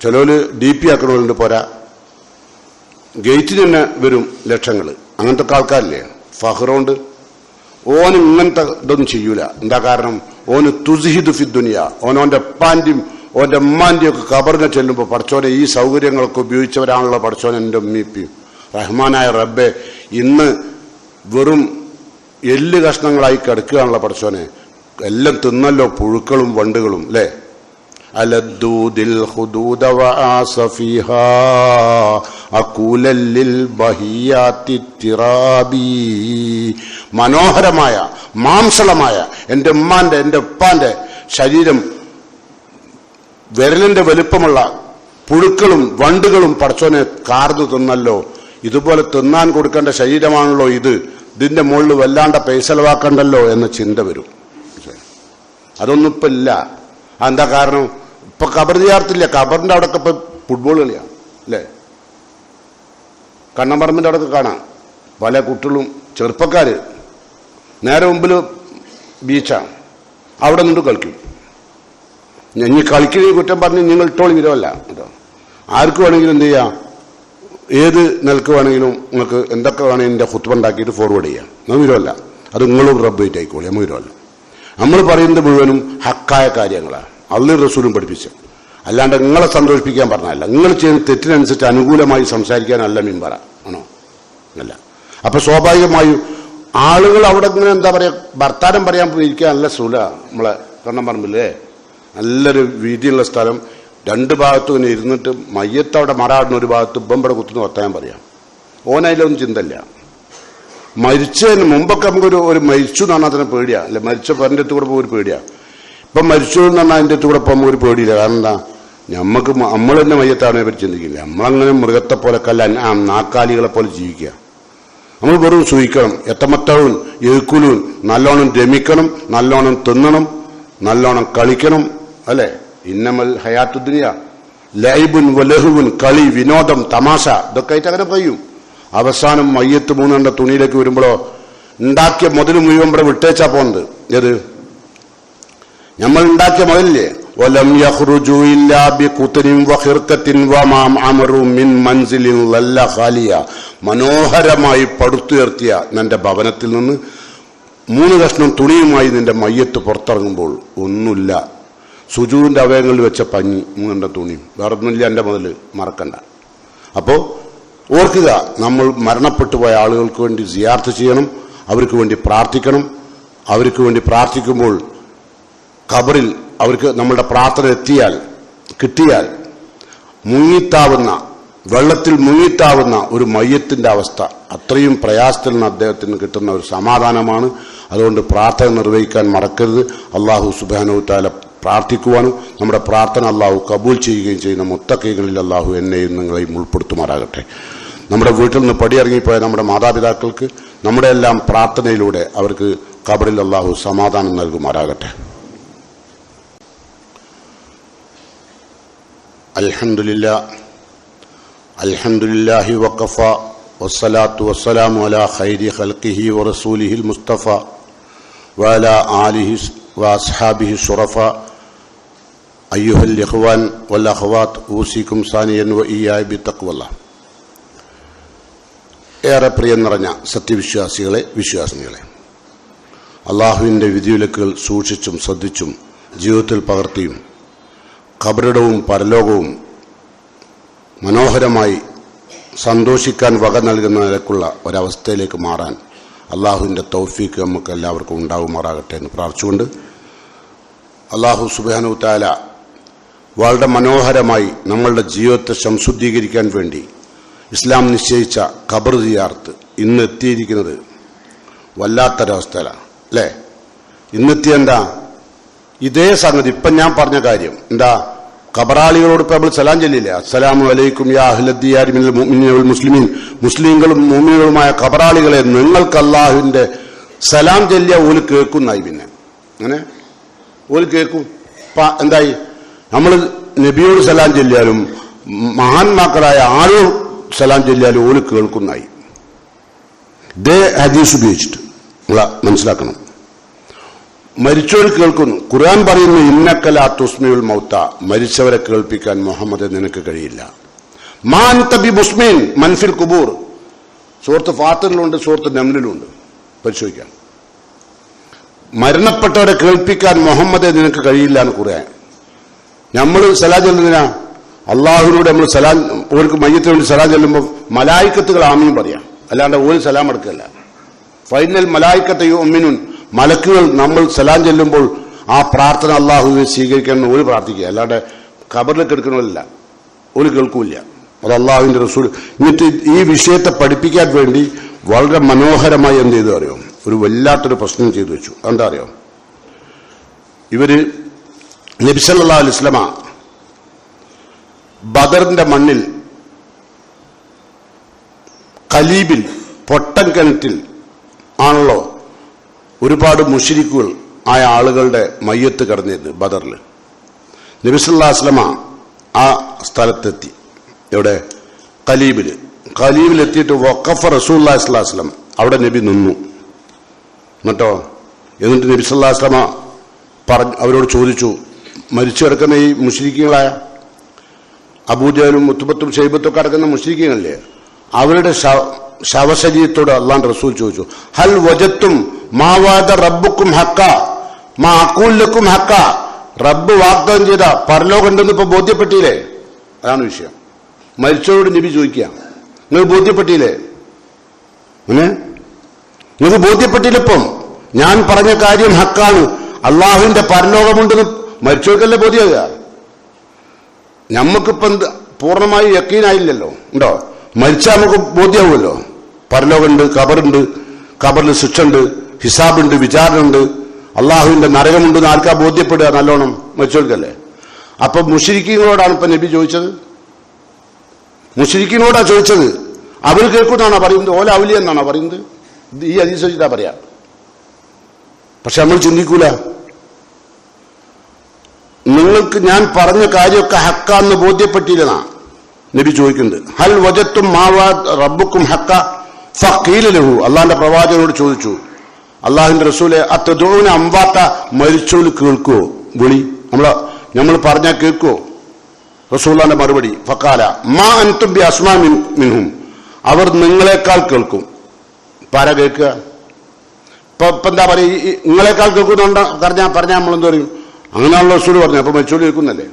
ചിലവര് DP ആക്കണവരുണ്ട്. പോരാ, ഗേറ്റിന് തന്നെ വരും ലക്ഷങ്ങൾ. അങ്ങനത്തെ ആൾക്കാരില്ലേ? ഫഹ്റുണ്ട്. ഓന് ഇങ്ങനത്തെ ഇതൊന്നും ചെയ്യൂല. എന്താ കാരണം? ഓന് തുസ്ഹിദ് ഫി ദുനിയ. ഓനോന്റെ ഉപ്പാന്റെയും ഓന്റെ ഉമ്മാന്റെയും ഒക്കെ ഖബറിനെ ചെല്ലുമ്പോൾ പഠിച്ചോനെ ഈ സൗകര്യങ്ങളൊക്കെ ഉപയോഗിച്ചവരാണല്ലോ പഠിച്ചോനെ എൻ്റെ ഉമ്മീപ്പി. റഹ്മാനായ റബ്ബെ, ഇന്ന് വെറും എല്ല് കഷ്ണങ്ങളായി കിടക്കുകയാണല്ലോ പഠിച്ചോനെ. എല്ലാം തിന്നല്ലോ പുഴുക്കളും വണ്ടുകളും അല്ലേ? അലദ്ദൂദിൽ ഖുദൂദ വആസഫിഹാ അകൂലല്ലിൽ ബഹിയാത്തി തിറാബി. മനോഹരമായ മാംസളമായ എൻ്റെ ഉമ്മാന്റെ എൻ്റെ ഉപ്പാന്റെ ശരീരം വിരലിന്റെ വലുപ്പമുള്ള പുഴുക്കളും വണ്ടുകളും പടച്ചോനെ കാർന്നു തിന്നല്ലോ. ഇതുപോലെ തിന്നാൻ കൊടുക്കേണ്ട ശരീരമാണല്ലോ ഇത്. ഇതിന്റെ മുകളിൽ വല്ലാണ്ട പൈസ ചെലവാക്കണ്ടല്ലോ എന്ന ചിന്ത വരും. അതൊന്നും ഇപ്പൊ ഇല്ല. എന്താ കാരണം? ഇപ്പൊ ഖബർ സിയാറത്തില്ല. ഖബറിന്റെ അവിടെ ഇപ്പൊ ഫുട്ബോൾ കളിയാണ് അല്ലേ? കണ്ണമ്പറമ്പിന്റെ അവിടെ കാണാം പല കുട്ടികളും ചെറുപ്പക്കാര്. നേരെ മുമ്പിൽ ബീച്ചാണ്, അവിടെ നിന്ന് കളിക്കും. ഇനി കളിക്കുന്ന കുറ്റം പറഞ്ഞ് നിങ്ങൾ ഇട്ടോളി വിരമല്ല കേട്ടോ. ആർക്ക് വേണമെങ്കിലും എന്ത് ചെയ്യാം, ഏത് നിലക്ക് വേണമെങ്കിലും നിങ്ങൾക്ക് എന്തൊക്കെ വേണമെങ്കിൽ എൻ്റെ ഖുത്ബ ഉണ്ടാക്കിയിട്ട് ഫോർവേഡ് ചെയ്യാം. നമ്മൾ വിരമല്ല. അത് നിങ്ങളും റബ്ബേറ്റ് ആയിക്കോളി. നമ്മൾ വിരമല്ല. നമ്മൾ പറയുന്നത് മുഴുവനും ഹക്കായ കാര്യങ്ങളാണ്, അള്ളാഹും റസൂലും പഠിപ്പിച്ചു. അല്ലാണ്ട് നിങ്ങളെ സന്തോഷിപ്പിക്കാൻ പറഞ്ഞല്ല. നിങ്ങൾ ചെയ്യുന്ന തെറ്റിനനുസരിച്ച് അനുകൂലമായി സംസാരിക്കാനല്ല മിമ്പറ ആണോ? അല്ല. അപ്പൊ സ്വാഭാവികമായും ആളുകൾ അവിടെ ഇങ്ങനെ എന്താ പറയാ വർത്താനം പറയാൻ ഇരിക്കാൻ നല്ല സുല. നമ്മളെ കണ്ണമ്പറമ്പില്ലേ നല്ലൊരു വീതിയുള്ള സ്ഥലം, രണ്ട് ഭാഗത്തും ഇങ്ങനെ ഇരുന്നിട്ട് മയ്യത്തവിടെ മറാടുന്ന ഒരു ഭാഗത്ത് ബമ്പടെ കുത്തുന്ന വർത്താനം പറയാം. ഓനതിലൊന്നും ചിന്തല്ല. മരിച്ചതിന് മുമ്പൊക്കെ നമുക്കൊരു മരിച്ചു എന്ന് പറഞ്ഞാൽ തന്നെ പേടിയാ അല്ലെ? മരിച്ച പേരൻ്റെ അടുത്ത് കൂടെ പോകും ഒരു പേടിയാ. ഇപ്പം മരിച്ചു എന്ന് പറഞ്ഞാൽ അതിൻ്റെ അടുത്ത് കൂടെ പോകുമ്പോൾ ഒരു പേടിയില്ല. കാരണം എന്താ? നമുക്ക് നമ്മൾ തന്നെ മയ്യത്താണ് പറ്റി ചിന്തിക്കില്ല. നമ്മളങ്ങനെ മൃഗത്തെ പോലെ കല്ല നാക്കാലികളെ പോലെ ജീവിക്കുക. നമ്മൾ വെറും സൂഹിക്കണം. എത്തമത്തവും എഴുക്കുലും നല്ലോണം രമിക്കണം, നല്ലോണം തിന്നണം, നല്ലോണം കളിക്കണം അല്ലെ? ഇന്നമൽ ഹയാത്തുദ്ദുനിയ ലൈബുൻ വലഹുവുൻ, കളി, വിനോദം, തമാശ, ഇതൊക്കെ ആയിട്ട് അങ്ങനെ കഴിയും. അവസാനം മയ്യത്ത് മൂന്നെണ്ണ തുണിയിലേക്ക് വരുമ്പോഴോ ഉണ്ടാക്കിയ മുതൽ മുഴുവൻ ഇവിടെ വിട്ടേച്ചാ പോകുന്നത്. ഏത്? നമ്മൾ ഉണ്ടാക്കിയ മുതലില്ലേ? വലം യഖ്റുജു ഇല്ലാ ബിഖുതരിൻ വഖിർഖത്തിൻ വമാം അമറു മിൻ മൻസിലിൻ ലല്ല ഖാലിയ. മനോഹരമായി പടുത്തുയർത്തിയ നിന്റെ ഭവനത്തിൽ നിന്ന് 3 കഷ്ണം തുണിയുമായി നിന്റെ മയ്യത്ത് പുറത്തിറങ്ങുമ്പോൾ ഒന്നുമില്ല. സുജൂദിന്റെ അവയവങ്ങളിൽ വെച്ച പഞ്ഞി, 3 തുണിയും, വേറെ ഒന്നുമില്ല. എൻ്റെ മുതൽ മറക്കണ്ട. അപ്പോ ഓർക്കുക, നമ്മൾ മരണപ്പെട്ടു പോയ ആളുകൾക്ക് വേണ്ടി സിയാർത്ത് ചെയ്യണം, അവർക്ക് വേണ്ടി പ്രാർത്ഥിക്കണം. അവർക്ക് വേണ്ടി പ്രാർത്ഥിക്കുമ്പോൾ ഖബറിൽ അവർക്ക് നമ്മളുടെ പ്രാർത്ഥന കിട്ടിയാൽ മുങ്ങിത്താവുന്ന, വെള്ളത്തിൽ മുങ്ങിത്താവുന്ന ഒരു മയ്യത്തിന്റെ അവസ്ഥ അത്രയും പ്രയാസത്തിൽ നിന്ന് അദ്ദേഹത്തിന് കിട്ടുന്ന ഒരു സമാധാനമാണ്. അതുകൊണ്ട് പ്രാർത്ഥന നിർവഹിക്കാൻ മറക്കരുത്. അള്ളാഹു സുബ്ഹാനഹു വ തആല പ്രാർത്ഥിക്കുവാനും നമ്മുടെ പ്രാർത്ഥന അള്ളാഹു കബൂൽ ചെയ്യുകയും ചെയ്യുന്ന മുത്തഖീകളിൽ അള്ളാഹു എന്നെയും നിങ്ങളെയും ഉൾപ്പെടുത്തുമാറാകട്ടെ. നമ്മുടെ വീട്ടിൽ നിന്ന് പടിയിറങ്ങിപ്പോയ നമ്മുടെ മാതാപിതാക്കൾക്ക് നമ്മുടെ എല്ലാം പ്രാർത്ഥനയിലൂടെ അവർക്ക് ഖബറിൽ അള്ളാഹു സമാധാനം നൽകുമാറാകട്ടെ. അൽഹംദുലില്ലാഹി വഖഫ വസ്സലാത്തു വസ്സലാമു അലാ ഖൈരി ഖൽഖിഹി വറസൂലിഹിൽ മുസ്തഫ വഅലാ ആലിഹി വഅസ്ഹാബിഹി ശുറഫ. അയ്യുഹൽ ഇഖ്വാൻ വൽ അഖ്വാത്ത് ഊസിക്കും സാനിയൻ വഇയ്യായ ബിത്തഖ്വല്ലാഹ്. ഏറെ പ്രിയം നിറഞ്ഞ സത്യവിശ്വാസികളെ, വിശ്വാസിനികളെ, അള്ളാഹുവിൻ്റെ വിധിവിലക്കുകൾ സൂക്ഷിച്ചും ശ്രദ്ധിച്ചും ജീവിതത്തിൽ പകർത്തിയും ഖബറിടവും പരലോകവും മനോഹരമായി സന്തോഷിക്കാൻ വക നൽകുന്ന നിലക്കുള്ള ഒരവസ്ഥയിലേക്ക് മാറാൻ അള്ളാഹുവിൻ്റെ തൗഫീക്ക് നമുക്ക് എല്ലാവർക്കും ഉണ്ടാകുമാറാകട്ടെ എന്ന് പ്രാർത്ഥിച്ചുകൊണ്ട്, അള്ളാഹു സുബ്ഹാനഹു വ തആല വളരെ മനോഹരമായി നമ്മളുടെ ജീവിതത്തെ സംശുദ്ധീകരിക്കാൻ വേണ്ടി ഇസ്ലാം നിശ്ചയിച്ച ഖബർ സിയാറത്ത് ഇന്ന് എത്തിയിരിക്കുന്നത് വല്ലാത്തൊരവസ്ഥയിലാണ് അല്ലേ? ഇന്നെത്തിയ എന്താ? ഇതേ സംഗതി ഇപ്പം ഞാൻ പറഞ്ഞ കാര്യം എന്താ, ഖബറാളികളോട് ഇപ്പം നമ്മൾ സലാം ചൊല്ലില്ല, അസ്സലാമു അലൈക്കും യാ അഹ്ലദ്ദിയാരി മിനൽ മുഅ്മിനീന വൽ മുസ്ലിമീൻ, മുസ്ലിങ്ങളും മുഅ്മിനുകളുമായ ഖബറാളികളെ നിങ്ങൾക്ക് അല്ലാഹുവിന്റെ സലാം ചൊല്ലിയ ഓല് കേൾക്കുന്നായി. പിന്നെ അങ്ങനെ ഓല് കേൾക്കും. എന്തായി, നമ്മൾ നബിയോട് സലാം ചൊല്ലിയാലും മഹാന്മാക്കളായ ആളുകൾ സലാം ചൊല്ലിയാലും ഓല് കേൾക്കുന്നായി. ഇതേ ഹദീസ് ഉപയോഗിച്ചിട്ട് മനസ്സിലാക്കണം. മരിച്ചവർ കേൾക്കുന്നു. ഖുർആൻ പറയുന്നു ഇന്നക ലാ തുസ്മിഉൽ മൗത, മരിച്ചവരെ കേൾപ്പിക്കാൻ മുഹമ്മദ് നിനക്ക് കഴിയില്ല. മാ അൻത ബിമുസ്മിൻ മൻ ഫിൽ ഖുബൂർ, സൂറത്ത് ഫാത്തിറിലുണ്ട്, സൂറത്ത് നംലിലുണ്ട്, പരിശോധിക്കാം. മരണപ്പെട്ടവരെ കേൾപ്പിക്കാൻ മുഹമ്മദ് നിനക്ക് കഴിയില്ല എന്ന് ഖുർആൻ. നമ്മൾ സലാം ചൊല്ലുന്നതിനാ അള്ളാഹുവിനോട് നമ്മൾ സലാം, ഓർക്ക് മയ്യത്തിന് വേണ്ടി സലാം ചൊല്ലുമ്പോൾ മലായിക്കത്തുകൾ ആമീൻ പറയാം, അല്ലാണ്ട് ഒരു സലാം എടുക്കല്ല. ഫൈനൽ മലായിക്കത്തെ യുമിനൂൻ, മലക്കുകൾ നമ്മൾ സലാം ചെല്ലുമ്പോൾ ആ പ്രാർത്ഥന അള്ളാഹുവിനെ സ്വീകരിക്കണം ഒരു പ്രാർത്ഥിക്കുക, അല്ലാണ്ട് ഖബറിലേക്ക് എടുക്കണമല്ല, ഒരു കേൾക്കൂല. അത് അള്ളാഹുവിന്റെ റസൂൽ. എന്നിട്ട് ഈ വിഷയത്തെ പഠിപ്പിക്കാൻ വേണ്ടി വളരെ മനോഹരമായി എന്ത് ചെയ്തു അറിയോ, ഒരു വല്ലാത്തൊരു പ്രശ്നം ചെയ്തു വെച്ചു. എന്താ അറിയോ, ഇവര് നബി സല്ലല്ലാഹു അലൈഹി വസല്ലമ ബദറിന്റെ മണ്ണിൽ ഖലീബിൽ പൊട്ടൻ കിണറ്റിൽ ആണല്ലോ ഒരുപാട് മുശ്രിക്കുകൾ ആയ ആളുകളുടെ മയ്യത്ത് കിടന്നിരുന്നു ബദറിൽ. നബി സല്ലല്ലാഹു അലൈഹി വസല്ലമ ആ സ്ഥലത്തെത്തി. എവിടെ? ഖലീബിലെത്തിയിട്ട് വഖഫ റസൂലുള്ളാഹി സ്വല്ലല്ലാഹു അലൈഹി വസല്ലം, അവിടെ നബി നിന്നു. എന്നിട്ട് നബി സല്ലല്ലാഹു അലൈഹി വസല്ലമ അവരോട് ചോദിച്ചു, മരിച്ചു കിടക്കുന്ന ഈ മുശ്രിക്കുകളായ അബൂജഹലും മുത്തുബത്തും ഷൈബത്തും ഒക്കെ കിടക്കുന്ന മുശ്രിക്കുകളില്ലേ, അവരുടെ ശവശരീരത്തോട് അള്ളാഹുവിന്റെ റസൂൽ ചോദിച്ചു, ഹൽ വജത്തും മാവാദ റബ്ബുക്കും ഹക്ക മാ അഖൂൽ ലക്കും ഹക്ക, റബ്ബ് വാഗ്ദാനം ചെയ്ത പരലോകം ഉണ്ടെന്ന് ഇപ്പൊ ബോധ്യപ്പെട്ടില്ലേ? അതാണ് വിഷയം. മരിച്ചവരോട് നബി ചോദിക്കുക, നിങ്ങൾ ബോധ്യപ്പെട്ടില്ലേ? നിങ്ങൾക്ക് ബോധ്യപ്പെട്ടില്ല? ഇപ്പം ഞാൻ പറഞ്ഞ കാര്യം ഹക്കാണ്, അള്ളാഹുവിന്റെ പരലോകമുണ്ടെന്ന് മരിച്ചവർക്കല്ലേ ബോധ്യമാകുക? ഞമ്മക്കിപ്പം പൂർണ്ണമായി യക്കീനായില്ലല്ലോ. ഉണ്ടോ? മരിച്ചാൽ നമുക്ക് ബോധ്യമാവുമല്ലോ. പരലോകമുണ്ട്, ഖബറുണ്ട്, ഖബറിൽ ശിക്ഷ ഉണ്ട്, ഹിസാബുണ്ട്, വിചാരണ ഉണ്ട്, അള്ളാഹുവിന്റെ നരകമുണ്ടെന്ന് ആർക്കാ ബോധ്യപ്പെടുക? നല്ലോണം മരിച്ചവർക്കല്ലേ. അപ്പൊ മുശ്രിക്കീങ്ങളോടാണ് ഇപ്പൊ നബി ചോദിച്ചത്, മുശ്രിക്കീങ്ങളോടാ ചോദിച്ചത്. അവർ കേൾക്കുന്നാണോ പറയുന്നത്? ഓല ഔലിയ എന്നാണോ പറയുന്നത്? ഈ ഹദീസ് വെച്ചിട്ടാ പറയാ. പക്ഷെ നമ്മൾ ചിന്തിക്കൂല. നിങ്ങൾക്ക് ഞാൻ പറഞ്ഞ കാര്യമൊക്കെ ഹക്കാന്ന് ബോധ്യപ്പെട്ടില്ലെന്നാ നബി ചോദിക്കുന്നത്. ഹൽ വജത്തും മാവാ റബ്ബുക്കും ഹക്ക ഫഖീല ലഹു, അള്ളാഹിന്റെ പ്രവാചകനോട് ചോദിച്ചു, അള്ളാഹുവിന്റെ റസൂലെ അത്തദൂന അംവാത്ത, മരിച്ചോല് കേൾക്കുവോ വിളി? നമ്മൾ പറഞ്ഞാൽ കേൾക്കുവോ? റസൂലുള്ളാഹിന്റെ മറുപടി ഫഖാല മാ അൻതും ബി അസ്മാ മിൻഹും, അവർ നിങ്ങളെക്കാൾ കേൾക്കും. പാര കേൾക്കുക? ഇപ്പൊ എന്താ പറയുക, നിങ്ങളെക്കാൾ കേൾക്കുന്നുണ്ടോ പറഞ്ഞാൽ നമ്മളെന്ത് പറയും? അങ്ങനെയാണല്ലോ റസൂൽ പറഞ്ഞു. അപ്പൊ മരിച്ചോല് കേൾക്കുന്നല്ലേ?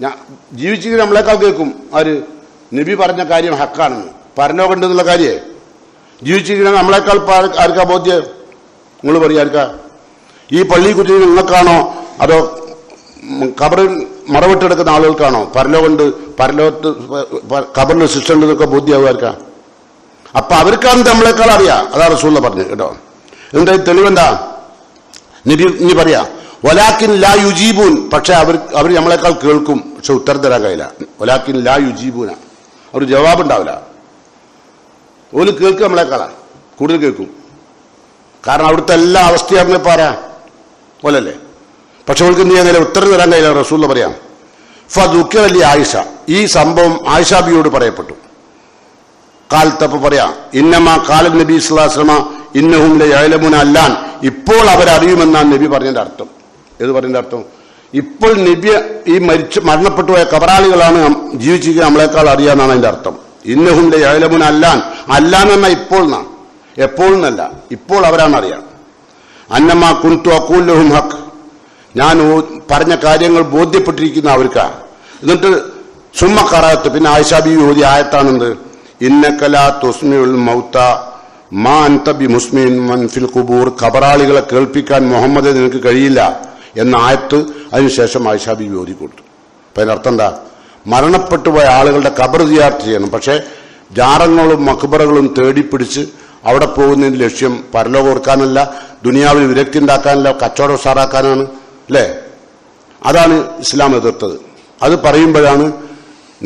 ഞാൻ ജീവിച്ചിരിക്കുന്ന നമ്മളെക്കാൾ കേൾക്കും. ആര്? നബി പറഞ്ഞ കാര്യം ഹക്കാണെന്ന്, പരലോകം ഉണ്ടെന്നുള്ള കാര്യേ. ജീവിച്ചിരിക്കുന്ന നമ്മളെക്കാൾ ആർക്കാ ബോധ്യം? നിങ്ങൾ പറയും ആർക്കാ? ഈ പള്ളി കുറ്റി നിങ്ങൾക്കാണോ അതോ ഖബറിൽ മറവിട്ടെടുക്കുന്ന ആളുകൾക്കാണോ പരലോകമുണ്ട്, പരലോകത്ത് ഖബറിൽ ശിക്ഷ ഉണ്ട് എന്നൊക്കെ ബോധ്യമാവുക? അപ്പൊ അവർക്കാണ് നമ്മളെക്കാൾ അറിയാം. അതാ റസൂൽ പറഞ്ഞു കേട്ടോ. എന്താ തെളിവെന്താ? നബി പറയാ വലാക്കിൻ ലാ യുജീബൂൻ, പക്ഷെ അവർ നമ്മളെക്കാൾ കേൾക്കും, പക്ഷെ ഉത്തരം തരാൻ കഴിയില്ല. വലാക്കിൻ ലാ യുജീബൂന, അവർ ജവാബുണ്ടാവില്ല. ഓല് കേൾക്കും, നമ്മളെക്കാളാണ് കൂടുതൽ കേൾക്കും. കാരണം അവിടുത്തെ എല്ലാ അവസ്ഥയാണെന്ന് പറയാ പോലല്ലേ. പക്ഷെ അവൾക്ക് എന്ത് ചെയ്യാൻ ഉത്തരം തരാൻ കഴിയില്ല. റസൂൽ പറയാം ഫദുക്കിറ ലി ആയിഷ, ഈ സംഭവം ആയിഷ ബിയോട് പറയപ്പെട്ടു. കാലത്തപ്പ പറയാം ഇന്നമാ കാലൻ നബി സ്വല്ലല്ലാഹു അലൈഹി വസല്ലം ഇന്നഹും ലയഅലമുന അല്ലാൻ, ഇപ്പോൾ അവരറിയുമെന്നാണ് നബി പറഞ്ഞതിന്റെ അർത്ഥം. ഏത് പറഞ്ഞതിന്റെ അർത്ഥം? ഇപ്പോൾ നബി ഈ മരണപ്പെട്ടു പോയ കബറാളികളാണ് ജീവിച്ചിരിക്കുന്ന നമ്മളെക്കാൾ അറിയാന്നാണ് അതിന്റെ അർത്ഥം. ഇന്നഹും ലയഅലമുന അല്ലാൻ, അല്ലാന്ന് പറഞ്ഞാൽ ഇപ്പോൾ എന്നാ, എപ്പോൾ എന്നല്ല, ഇപ്പോൾ അവരാണ് അറിയാം. അന്നമാ കുൻതു അഖൂൽ ലഹും ഹഖ്, ഞാൻ പറഞ്ഞ കാര്യങ്ങൾ ബോധ്യപ്പെട്ടിരിക്കുന്ന അവർക്കാ. എന്നിട്ട് സുമ്മ ഖറഅത്ത്, പിന്നെ ആയിഷ ബീവി ഓതിയ ആയത്താണെന്ത്? ഇന്നക ലാ തുസ്മിഉൽ മൗത മാ അൻത ബിമുസ്മിൻ മൻ ഫിൽ ഖുബൂർ, ഖബറാളികളെ കേൾപ്പിക്കാൻ മുഹമ്മദ് നിനക്ക് കഴിയില്ല എന്ന ആയത്ത് അതിനുശേഷം ആയിഷ ബീവി ഓതി കൊടുത്തു. അപ്പൊ അതിനർത്ഥം എന്താ? മരണപ്പെട്ടുപോയ ആളുകളുടെ ഖബർ സിയാറത്ത് ചെയ്യണം. പക്ഷെ ജാറങ്ങളും മഖ്ബറകളും തേടിപ്പിടിച്ച് അവിടെ പോകുന്നതിന്റെ ലക്ഷ്യം പരലോകം ഓർക്കാനല്ല, ദുനിയാവിൽ വിരക്തി ഉണ്ടാക്കാനല്ല, കച്ചവടം ഉസാറാക്കാനാണ്. അല്ലേ? അതാണ് ഇസ്ലാം എതിർത്തത്. അത് പറയുമ്പോഴാണ്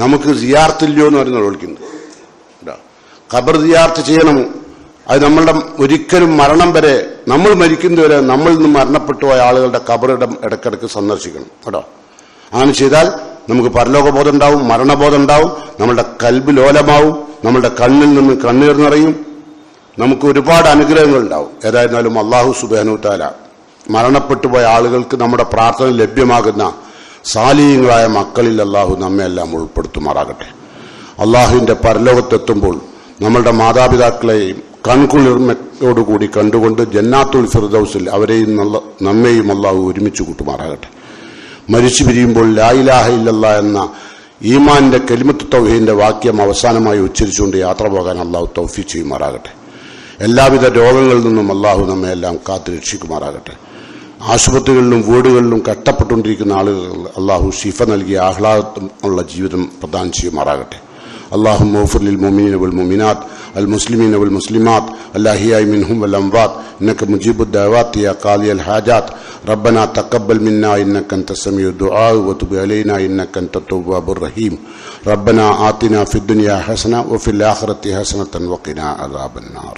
നമുക്ക് സിയാർത്തില്ലയോ എന്ന് പറയുന്നത് വിളിക്കുന്നത്. ഖബർ സിയാർത്ത് ചെയ്യണം. അത് നമ്മളുടെ ഒരിക്കലും മരണം വരെ, നമ്മൾ മരിക്കുന്നവരെ നമ്മളിൽ നിന്ന് മരണപ്പെട്ടു പോയ ആളുകളുടെ ഖബറിടം ഇടയ്ക്കിടയ്ക്ക് സന്ദർശിക്കണം കേട്ടോ. അങ്ങനെ ചെയ്താൽ നമുക്ക് പരലോകബോധം ഉണ്ടാവും, മരണബോധം ഉണ്ടാവും, നമ്മളുടെ കൽബ് ലോലമാവും, നമ്മളുടെ കണ്ണിൽ നിന്ന് കണ്ണീർ നിറയും, നമുക്ക് ഒരുപാട് അനുഗ്രഹങ്ങൾ ഉണ്ടാവും. ഏതായിരുന്നാലും അള്ളാഹു സുബ്ഹാനഹു തആല മരണപ്പെട്ടു പോയ ആളുകൾക്ക് നമ്മുടെ പ്രാർത്ഥന ലഭ്യമാകുന്ന സാലിഹീങ്ങളായ മക്കളിൽ അള്ളാഹു നമ്മെ എല്ലാം ഉൾപ്പെടുത്തുമാറാകട്ടെ. അള്ളാഹുവിന്റെ പരലോകത്തെത്തുമ്പോൾ നമ്മളുടെ മാതാപിതാക്കളെയും കൺകുളിർമയോടുകൂടി കണ്ടുകൊണ്ട് ജന്നാത്തുൽ ഫിർദൗസിൽ അവരെയും നമ്മെയും അള്ളാഹു ഒരുമിച്ച് കൂട്ടുമാറാകട്ടെ. മരിച്ചു പിരിയുമ്പോൾ ലാ ഇലാഹ ഇല്ലല്ലാഹ് എന്ന ഈമാന്റെ കലിമത്ത് തൗഹീദിന്റെ വാക്യം അവസാനമായി ഉച്ചരിച്ചുകൊണ്ട് യാത്ര പോകാൻ അള്ളാഹു തൗഫീഖ് ചെയ്യുമാറാകട്ടെ. എല്ലാവിധ രോഗങ്ങളിൽ നിന്നും അള്ളാഹു നമ്മെ എല്ലാം കാത്തു രക്ഷിക്കുമാറാകട്ടെ. ആശുപത്രികളിലും വീടുകളിലും കഷ്ടപ്പെട്ടുകൊണ്ടിരിക്കുന്ന ആളുകൾ അള്ളാഹു ശിഫ നൽകി ആഹ്ലാദമുള്ള ജീവിതം പ്രദാനം ചെയ്യുമാറാകട്ടെ. اللهم اغفر للمؤمنين والمؤمنات المسلمين والمسلمات الأحياء منهم والأموات إنك مجيب الدعوات يا قاضي الحاجات ربنا تقبل منا إنك أنت السميع الدعاء وتب علينا إنك أنت التواب الرحيم ربنا آتنا في الدنيا حسنة وفي الآخرة حسنة وقنا عذاب النار.